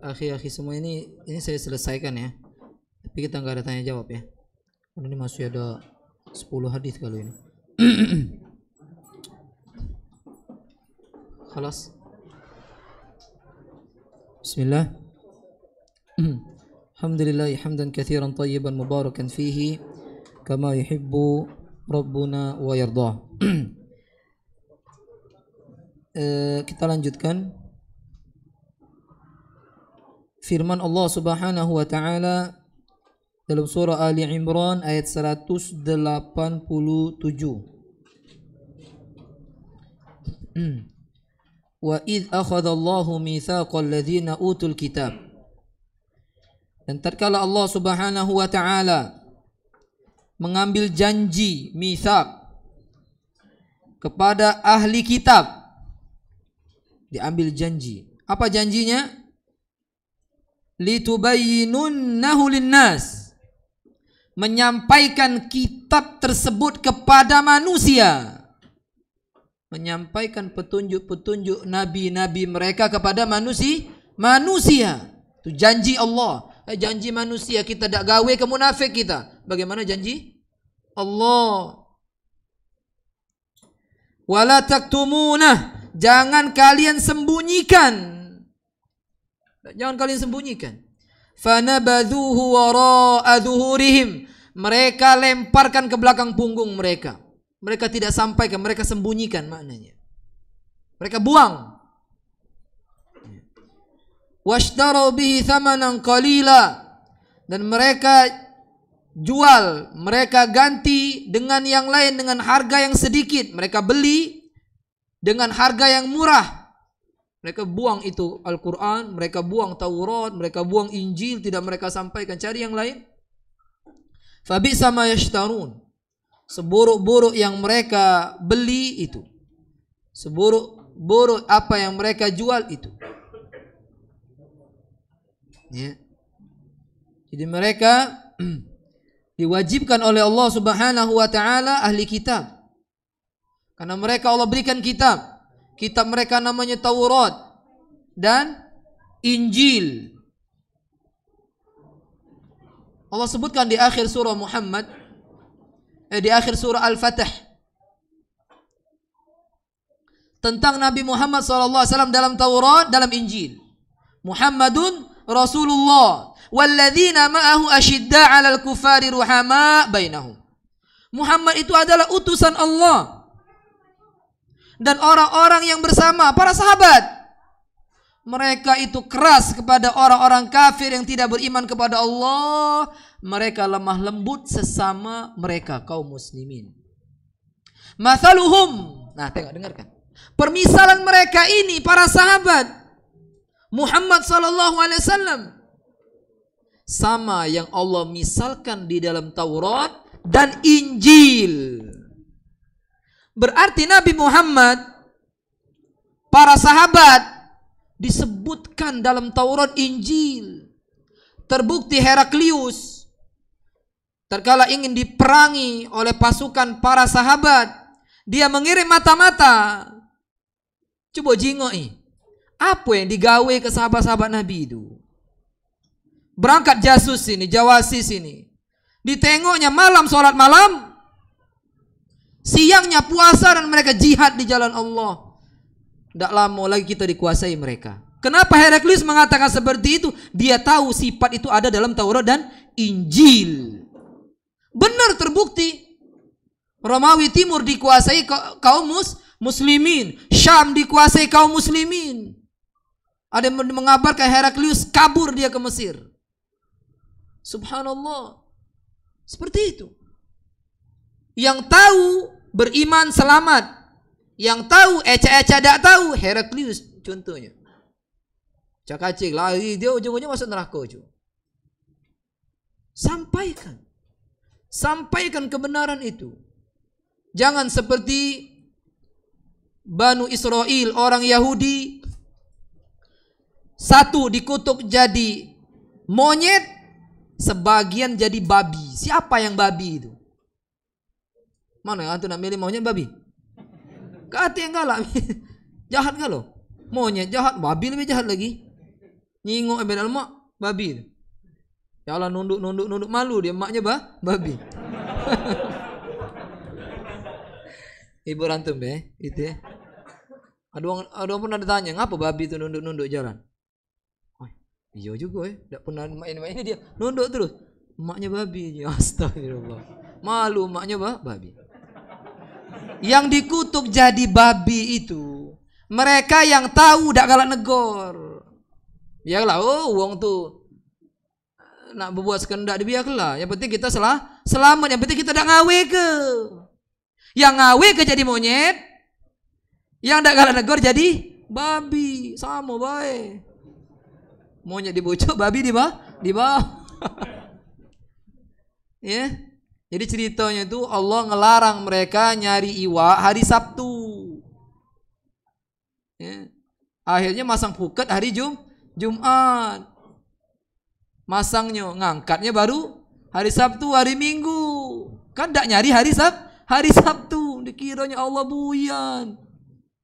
Akhi-akhi semua ini saya selesaikan ya. Tapi kita nggak ada tanya jawab ya. Karena ini masih ada 10 hadis kali ini. Khalas. Bismillah. Alhamdulillah hamdan katsiran tayyiban mubarakan fihi kama yuhibbu rabbuna wa yardah. Kita lanjutkan firman Allah Subhanahu wa taala dalam surah Ali Imran ayat 187. Wa idh akhadallahu mitsaqal ladzina utul kitab. Dan tatkala Allah Subhanahu wa taala mengambil janji mitsaq kepada ahli kitab, diambil janji. Apa janjinya? Litubayyinunnahu linnas, menyampaikan kitab tersebut kepada manusia, menyampaikan petunjuk-petunjuk nabi-nabi mereka kepada manusia. Itu janji Allah. Janji manusia kita tak gawe ke munafik kita. Bagaimana janji Allah? Wala taktumunah, jangan kalian sembunyikan. Jangan kalian sembunyikan. Fanabadhuhu wara'a dhuhurihim, mereka lemparkan ke belakang punggung mereka. Mereka tidak sampaikan, mereka sembunyikan maknanya. Mereka buang. Washtaru bihi thamanan qalila, dan mereka jual, mereka ganti dengan yang lain dengan harga yang sedikit. Mereka beli dengan harga yang murah. Mereka buang itu Al-Quran, mereka buang Taurat, mereka buang Injil, tidak mereka sampaikan, cari yang lain. Fabi'sa ma yashtarun, seburuk-buruk yang mereka beli itu, seburuk-buruk apa yang mereka jual itu. Ya. Jadi mereka diwajibkan oleh Allah Subhanahu wa taala ahli kitab. Karena mereka Allah berikan kitab. Kitab mereka namanya Taurat dan Injil. Allah sebutkan di akhir surah Muhammad, di akhir surah Al-Fatih, tentang Nabi Muhammad SAW dalam Taurat, dalam Injil. Muhammadun Rasulullah walladzina ma'ahu ashidda 'alal kufari ruhama bainahum. Muhammad itu adalah utusan Allah dan orang-orang yang bersama para sahabat, mereka itu keras kepada orang-orang kafir yang tidak beriman kepada Allah. Mereka lemah lembut sesama mereka kaum muslimin. Mathaluhum, nah tengok dengarkan, permisalan mereka ini para sahabat Muhammad SAW sama yang Allah misalkan di dalam Taurat dan Injil. Berarti Nabi Muhammad, para sahabat disebutkan dalam Taurat Injil. Terbukti Heraklius terkala ingin diperangi oleh pasukan para sahabat, dia mengirim mata-mata. Coba jingoi, Apa yang digawe ke sahabat-sahabat Nabi itu? Berangkat jasus sini, jawasis sini. Ditengoknya malam sholat malam, siangnya puasa dan mereka jihad di jalan Allah. Tidak lama lagi kita dikuasai mereka. Kenapa Heraklius mengatakan seperti itu? Dia tahu sifat itu ada dalam Taurat dan Injil. Benar terbukti. Romawi Timur dikuasai kaum muslimin. Syam dikuasai kaum muslimin. Ada yang mengabarkan Heraklius kabur dia ke Mesir. Subhanallah. Seperti itu. Yang tahu beriman selamat. Yang tahu eca-eca tidak tahu. Heraklius contohnya. Cakacik lari dia ujung-ujungnya masuk neraka. Sampaikan. Sampaikan kebenaran itu. Jangan seperti Banu Israel, orang Yahudi. Satu dikutuk jadi monyet, sebagian jadi babi. Siapa yang babi itu? Mana antum nak milih monyet babi? Kata yang galak. Jahat kan lo? Monyet jahat, babi lebih jahat lagi. Nyingok bedal mak, babi. Ya Allah nunduk malu dia maknya babi. Ibu rantum itu ya. Ada orang pernah ditanya, ngapa babi itu nunduk jalan? Oh, iya juga ya, tidak pernah main ini dia nunduk terus. Maknya babi, astagfirullah. Malu maknya babi. Yang dikutuk jadi babi itu mereka yang tahu tidak galak negor. Biarlah, uang tuh nak berbuat sekendak dibiarlah. Yang penting kita selamat. Yang penting kita tidak ngawe ke. Yang ngawe ke jadi monyet. Yang tidak galak negor jadi babi. Sama baik. Monyet dibocok, babi di bawah. Ya. Jadi ceritanya itu Allah ngelarang mereka nyari iwak hari Sabtu. Ya. Akhirnya masang puket hari Jumat. Masangnya, ngangkatnya baru hari Sabtu, hari Minggu. Kan tidak nyari hari Sabtu. Dikiranya Allah buyan.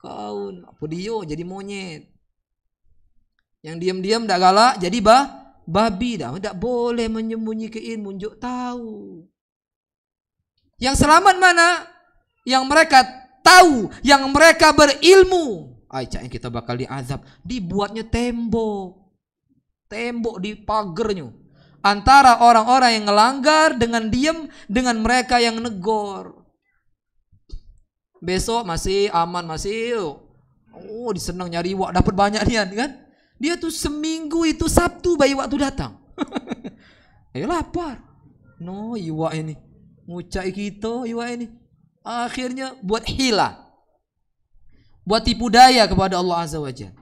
Kaun, apa dia jadi monyet. Yang diam-diam tidak galak jadi babi dah. Tidak boleh menyembunyikan ilmu, unjuk tahu. Yang selamat mana? Yang mereka tahu, yang mereka berilmu. Aisyah yang kita bakal diazab, dibuatnya tembok di pagernya antara orang-orang yang ngelanggar dengan diam dengan mereka yang negor. Besok masih aman, masih disenang nyari iwak dapat banyak dia kan. Dia tuh seminggu itu Sabtu bayi waktu datang. Lapar. No iwak ini ngucai kita iwak ini. Akhirnya buat hila. Buat tipu daya kepada Allah Azza wa Jalla.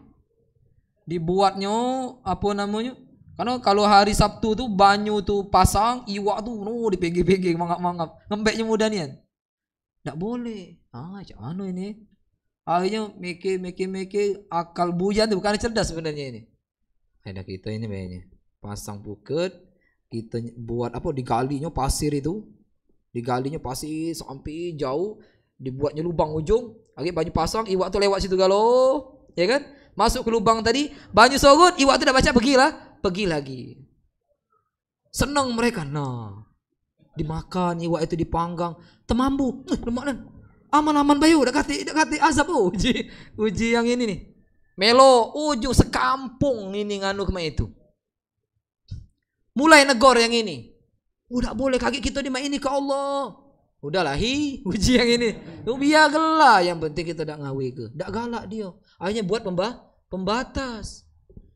Dibuatnya apa namanya? Karena kalau hari Sabtu tuh banyu tuh pasang iwak tuh dipegih-pegih mangap-mangap. Ngembeknya mudah nian. Tak boleh. Macam mana ini? Akhirnya mikir akal buyan tuh bukan cerdas sebenarnya ini. Ada kita ini kayaknya. Pasang puket, kita buat apa digalinya pasir itu. Digalinya pasir sampai jauh, dibuatnya lubang ujung. Lagi banyu pasang, iwak tuh lewat situ galau, ya kan? Masuk ke lubang tadi, banyu sorot, iwak tuh dah baca pergi lagi. Senang mereka. Nah, dimakan iwak itu dipanggang, temambu, lemak. Aman-aman bayu, dah kata azab uji yang ini nih. Melo ujung sekampung ini nganu kemana itu. Mulai negor yang ini. Udah boleh kaki kita di ini ke Allah. Udahlah uji yang ini. Biar gelak, yang penting kita tak ngawe ke. Tak galak dia. Akhirnya buat pembatas.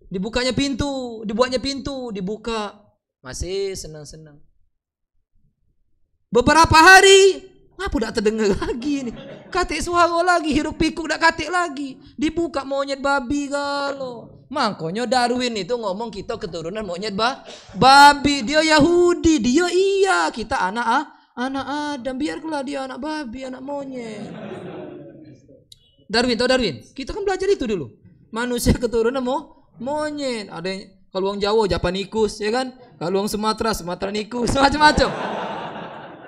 Dibukanya pintu, dibuatnya pintu, dibuka. Masih senang-senang. Beberapa hari, ngapa tak terdengar lagi ini? Katik suara lagi, hirup pikuk tak katik lagi. Dibuka monyet babi galau. Makanya Darwin itu ngomong kita keturunan monyet babi. Dia Yahudi, dia iya. Kita anak Adam, biarlah dia anak babi, anak monyet. Darwin, tahu Darwin? Kita kan belajar itu dulu. Manusia keturunan monyet. Ada yang kalau orang Jawa Japanicus, ya kan? Kalau orang Sumatranicus, macam-macam.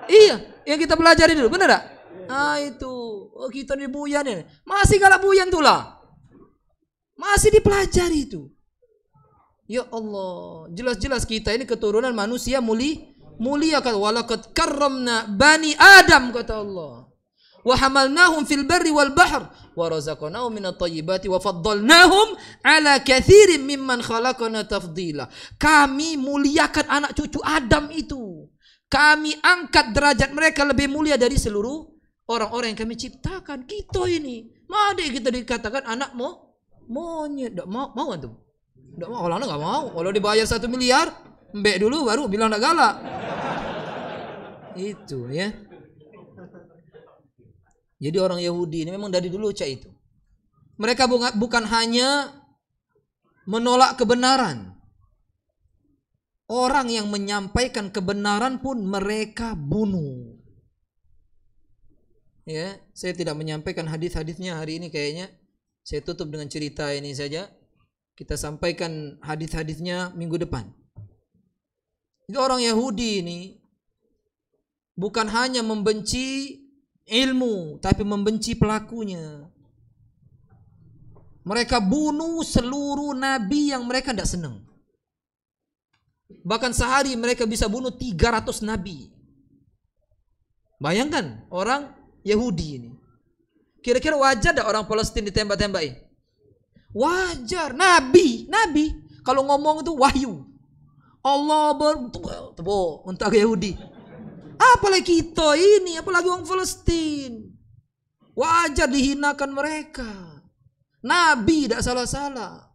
Iya, yang kita pelajari dulu, benar tak? Nah itu, kita ni buyan ni. Masih galak buyan tu lah. Masih dipelajari itu. Ya Allah, jelas-jelas kita ini keturunan manusia mulia kata walaqad karramna bani Adam kata Allah. Wa hamalnahum fil barri wal bahr wa razaqnahum minat thayyibati wa faddalnahum ala katsirin mimman khalaqna tafdila. Kami muliakan anak cucu Adam itu. Kami angkat derajat mereka lebih mulia dari seluruh orang-orang yang kami ciptakan. Kita ini, mana kita dikatakan anak monyet, enggak mau antum. Enggak mau, kalau enggak mau. Kalau dibayar 1 miliar, mbek dulu baru bilang enggak galak. Itu ya. Jadi orang Yahudi ini memang dari dulu cak itu. Mereka bukan hanya menolak kebenaran. Orang yang menyampaikan kebenaran pun mereka bunuh. Ya, saya tidak menyampaikan hadis-hadisnya hari ini kayaknya. Saya tutup dengan cerita ini saja. Kita sampaikan hadis-hadisnya minggu depan. Itu orang Yahudi ini bukan hanya membenci ilmu, tapi membenci pelakunya. Mereka bunuh seluruh nabi yang mereka tidak senang. Bahkan sehari mereka bisa bunuh 300 nabi. Bayangkan orang Yahudi ini. Kira-kira wajar tidak orang Palestina ditembak-tembakin? Wajar, nabi. Kalau ngomong itu wahyu. Allah bertepuk untuk Yahudi. Apalagi kita ini, apalagi orang Palestina. Wajar dihinakan mereka. Nabi tidak salah-salah.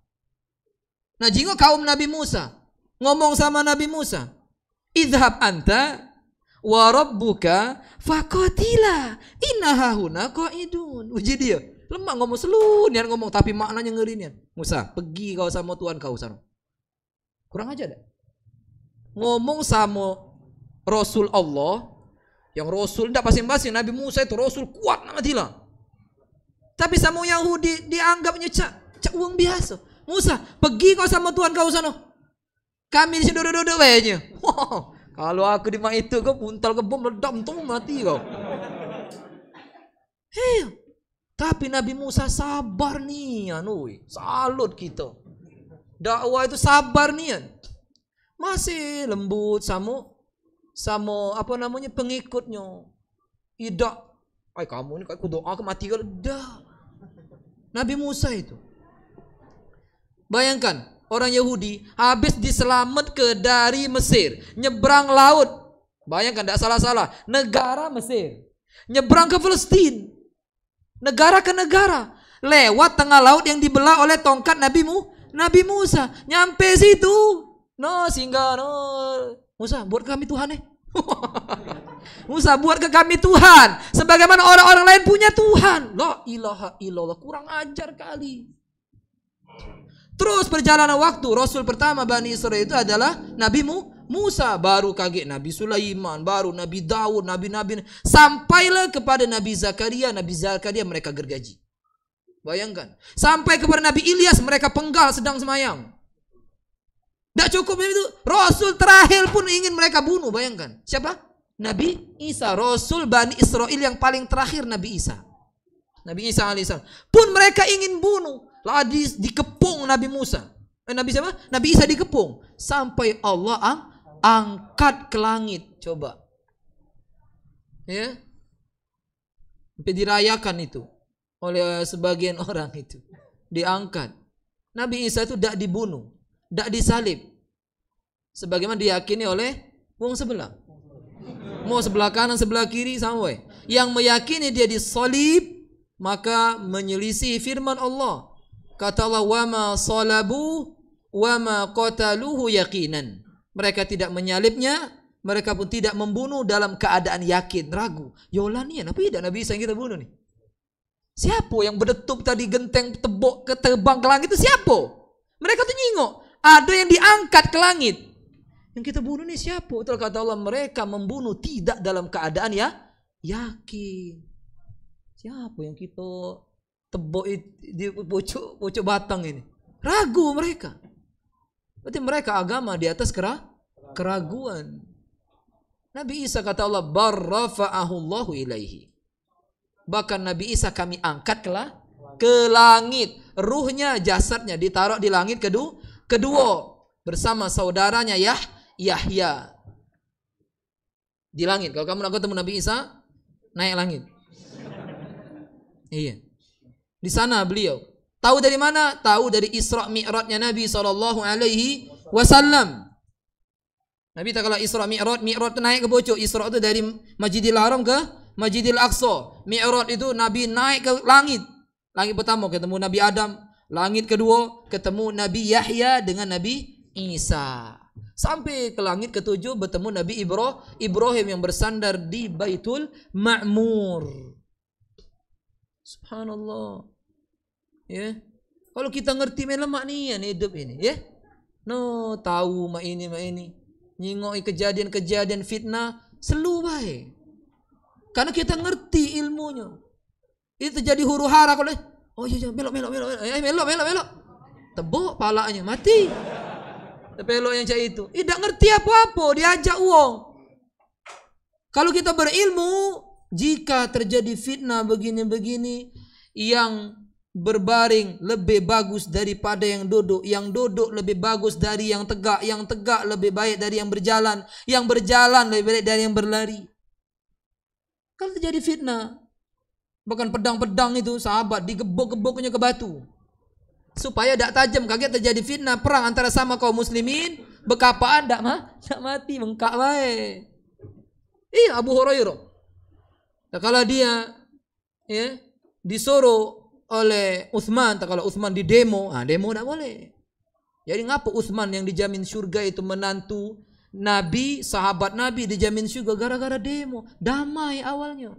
Nah, jika kaum Nabi Musa ngomong sama Nabi Musa, idhab anta wa rabbuka faqatila inna hahuna qaidun. Uji dia. Lemah ngomong niat ngomong tapi maknanya ngeri niat. Musa, pergi kau sama Tuhan kau sana. Kurang aja dah. Ngomong sama Rasul Allah, yang Rasul tidak pasing-pasing. Nabi Musa itu Rasul kuat nama tila. Tapi sama Yahudi dianggapnya cak uang biasa. Musa, pergi kau sama Tuhan kau sana. Kami di sini duduk-duduk kayaknya. Wow, kalau aku di mak itu kau puntal ke bom ledak tuh mati kau. Hei. Tapi Nabi Musa sabar nih, salut kita. Dakwah itu sabar nih, masih lembut sama apa namanya pengikutnya. Tidak, kamu ini aku doa ke mati kalau dah. Nabi Musa itu, bayangkan orang Yahudi habis diselamat dari Mesir, nyebrang laut. Bayangkan, tidak salah-salah, negara Mesir, nyebrang ke Palestina. Negara ke negara, lewat tengah laut yang dibelah oleh tongkat Nabi Musa. Nyampe situ, singgah Musa, buat kami Tuhan Musa, buat ke kami Tuhan sebagaimana orang-orang lain punya Tuhan. La ilaha illallah, kurang ajar kali. Terus perjalanan waktu, Rasul pertama Bani Israel itu adalah Nabi Musa, baru kaget Nabi Sulaiman, baru Nabi Daud, nabi-nabi, sampailah kepada Nabi Zakaria mereka gergaji. Bayangkan, sampai kepada Nabi Ilyas mereka penggal sedang semayang. Tidak cukup itu, Rasul terakhir pun ingin mereka bunuh. Bayangkan, siapa? Nabi Isa, Rasul Bani Israel yang paling terakhir, Nabi Isa alaihissalam pun mereka ingin bunuh. Lalu dikepung Nabi Musa. Nabi siapa? Nabi Isa dikepung sampai Allah angkat ke langit. Coba, ya, sampai dirayakan itu oleh sebagian orang itu, diangkat. Nabi Isa itu tidak dibunuh, tidak disalib, sebagaimana diyakini oleh wong sebelah. Mau sebelah kanan, sebelah kiri sama. Yang meyakini dia disalib maka menyelisih firman Allah. Kata Allah, wa ma salabu wa ma qataluhu yaqinan. Mereka tidak menyalibnya, mereka pun tidak membunuh dalam keadaan yakin, ragu. Yolah nih, Nabi Isa yang kita bunuh nih. Siapa yang berdetup tadi genteng terbang ke langit itu siapa? Mereka tuh nyingok. Ada yang diangkat ke langit. Yang kita bunuh nih siapa? Itu kata Allah, mereka membunuh tidak dalam keadaan yakin. Siapa yang kita tebok di pucuk batang ini? Ragu mereka. Berarti mereka agama di atas keraguan. Nabi Isa kata Allah, barrafa'ahu Allahu ilaihi. Bahkan Nabi Isa kami angkat ke langit. ruhnya, jasadnya ditaruh di langit kedua bersama saudaranya Yahya. Di langit. Kalau kamu nak ketemu Nabi Isa, naik langit. Iya. Di sana beliau. Tahu dari mana? Tahu dari Isra Mi'rajnya Nabi SAW. Nabi tak kala Isra Mi'raj itu naik ke pojok. Isra itu dari Masjidil Haram ke Masjidil Aqsa. Mi'raj itu Nabi naik ke langit. Langit pertama ketemu Nabi Adam. Langit kedua ketemu Nabi Yahya dengan Nabi Isa. Sampai ke langit ketujuh bertemu Nabi Ibrahim yang bersandar di Baitul Ma'mur. Subhanallah. Ya. Kalau kita ngerti lemak ni hidup ini, ya. No, tahu mak ini. Nyingoi kejadian-kejadian fitnah selu bae. Karena kita ngerti ilmunya. Itu terjadi huru-hara kalau belok. Belok. Tebuk palanya mati. Pelok yang cak itu. Tidak ngerti apa-apa, diajak uang. Kalau kita berilmu, jika terjadi fitnah begini-begini, yang berbaring lebih bagus daripada yang duduk lebih bagus dari yang tegak lebih baik dari yang berjalan lebih baik dari yang berlari. Kalau terjadi fitnah, bahkan pedang-pedang itu sahabat digebok-geboknya ke batu. Supaya tidak tajam, kaget terjadi fitnah perang antara sama kaum muslimin, bekapaan tidak mati, bengkak baik. Iya, Abu Hurairah. Nah, kalau dia disuruh oleh Utsman, kalau Utsman di demo tidak boleh. Jadi ngapa Utsman yang dijamin surga itu menantu Nabi, sahabat Nabi dijamin surga gara-gara demo? Damai awalnya.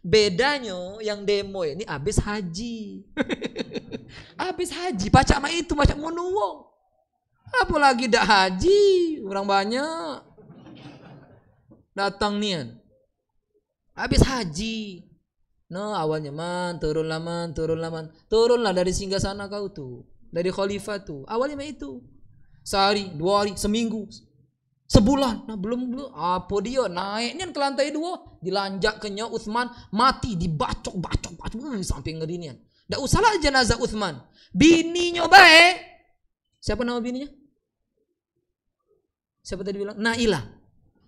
Bedanya yang demo ini habis haji. Habis haji, pacak mak itu macam menuwong. Apalagi dak haji, orang banyak datang nian. Habis haji. No, awalnya turunlah dari singgasana kau tuh, dari khalifah tuh. Awalnya itu. Sehari, 2 hari, seminggu, sebulan, belum apa dia naiknya ke lantai 2, dilanjak kenya Utsman, mati dibacok sampai ngerinya. Ndak usahlah jenazah Utsman, bininya baik. Siapa nama bininya? Siapa tadi bilang? Nailah.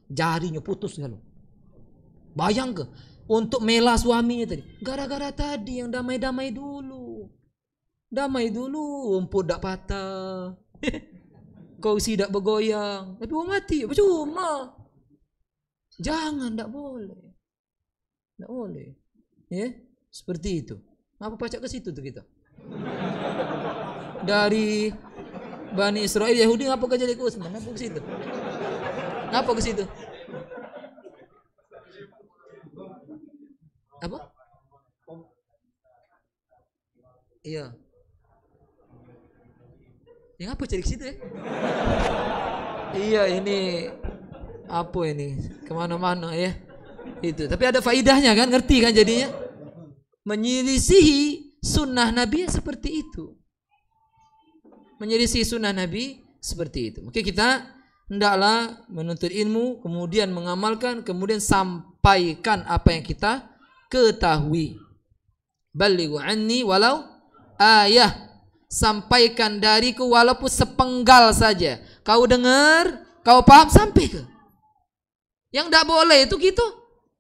Jarinya putus kalau. Bayang ke untuk mela suaminya tadi. Gara-gara tadi yang damai-damai dulu. Rumput dak patah. Kau tidak bergoyang, tapi orang mati, percuma. Jangan, tak boleh. Ya, seperti itu. Ngapa pacak ke situ tuh kita? Dari Bani Israel Yahudi ngapa ke jadi ke Utsman? Ngapa ke situ? Apa? Iya. Yang apa cari ke situ ya? Iya, ini apa ini? Kemana-mana ya? Itu. Tapi ada faidahnya kan? Ngerti kan jadinya? Menyelisihi sunnah Nabi seperti itu. Menyelisihi sunnah Nabi seperti itu. Maka kita hendaklah menuntut ilmu, kemudian mengamalkan, kemudian sampaikan apa yang kita ketahui. Balighu anni walau ayah. Sampaikan dariku walaupun sepenggal saja. Kau dengar, kau paham, sampai ke. Yang tidak boleh itu kita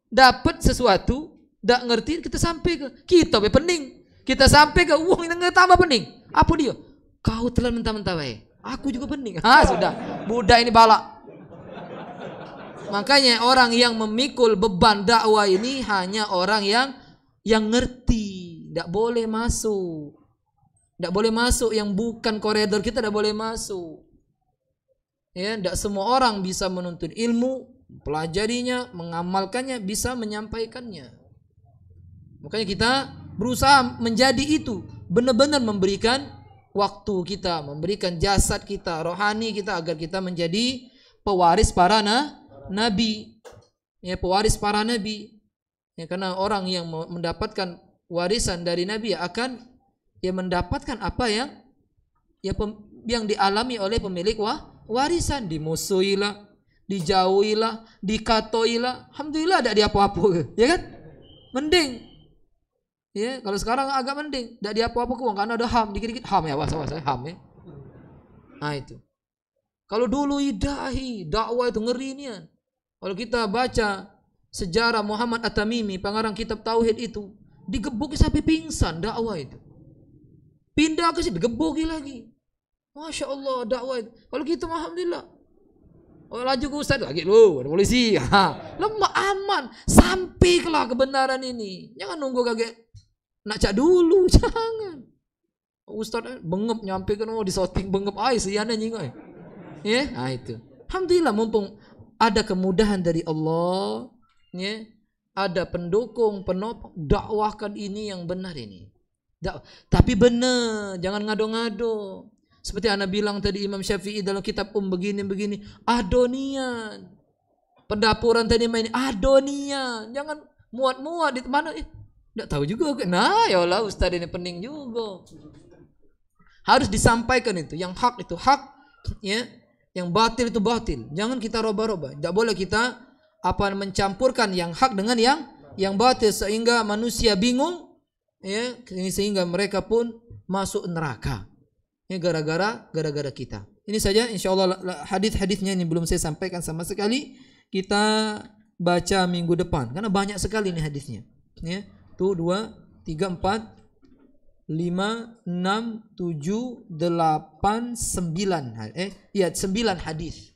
dapat sesuatu, tidak ngerti, kita sampai ke. Kita pening. Kita sampai ke uang yang tambah pening. Apa dia? Kau telah mentah-mentah baik. Aku juga pening. Sudah. Budak ini balak. Makanya orang yang memikul beban dakwah ini hanya orang yang ngerti. Tidak boleh masuk. Tidak boleh masuk yang bukan koridor kita, tidak boleh masuk. Ya, tidak semua orang bisa menuntut ilmu, pelajarinya, mengamalkannya, bisa menyampaikannya. Makanya kita berusaha menjadi itu, benar-benar memberikan waktu kita, memberikan jasad kita, rohani kita, agar kita menjadi pewaris para nabi. Ya, pewaris para nabi. Ya, karena orang yang mendapatkan warisan dari nabi akan mendapatkan apa yang dialami oleh pemilik warisan. Dimusuhilah, dijauhilah, dikatoilah, alhamdulillah tidak diapa-apa, ya kan? Mending Ya, kalau sekarang agak mending, tidak diapa-apa kuang karena ada HAM, dikit-dikit HAM ya, was HAM ya. Nah itu. Kalau dulu idahi, dakwah itu ngeri nian. Kalau kita baca sejarah Muhammad At-Tamimi, pengarang kitab tauhid itu, digebuki sampai pingsan dakwah itu. Pindah ke sini digebuki lagi. Masya Allah dakwah itu. Kalau kita alhamdulillah. Oh laju ke Ustaz lagi lu, ada polisi. Lemah aman, sampailah kebenaran ini. Jangan nunggu kaget nak cak dulu, jangan. Ustaz bengep nyampe kan di shooting bengep ai siana nying ai. Ya, nah itu. Alhamdulillah mumpung ada kemudahan dari Allah, ya. Ada pendukung, penopang, dakwahkan ini yang benar ini. Tapi benar, jangan ngado-ngado. Seperti Anda bilang tadi Imam Syafi'i dalam kitab begini-begini, adonian. Pendapuran tadi main adonian. Jangan muat-muat di mana tidak tahu juga. Nah, ya Allah Ustaz ini pening juga. Harus disampaikan itu. Yang hak itu hak, ya. Yang batil itu batil. Jangan kita roba-roba. Tidak boleh kita mencampurkan yang hak dengan yang batil sehingga manusia bingung, ya, sehingga mereka pun masuk neraka. Ya, gara-gara kita. Ini saja insyaallah hadis-hadisnya ini belum saya sampaikan sama sekali. Kita baca minggu depan karena banyak sekali nih hadisnya. Ya, tuh 2, 3, 4, 5, 6, 7, 8, 9. 9 hadis.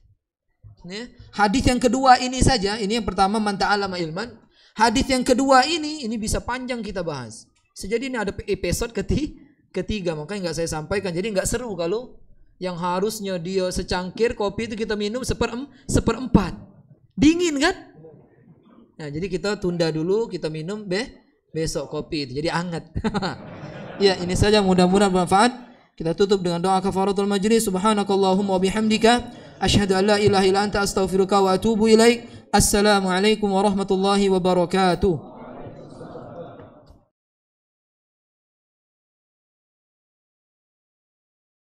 Ya. Hadis yang kedua ini saja, ini yang pertama man ta'allama ilman. Hadis yang kedua ini bisa panjang kita bahas. Sejadi ini ada episode ketiga, makanya nggak saya sampaikan. Jadi nggak seru kalau yang harusnya dia secangkir kopi itu kita minum seperempat. Dingin kan? Nah, jadi kita tunda dulu, kita minum besok kopi itu. Jadi hangat. Ya, ini saja mudah-mudahan bermanfaat. Kita tutup dengan doa kafaratul majlis. Subhanakallahumma wa bihamdika asyhadu an la ilaha illa anta astaghfiruka wa atubu ilaik. Assalamualaikum warahmatullahi wabarakatuh.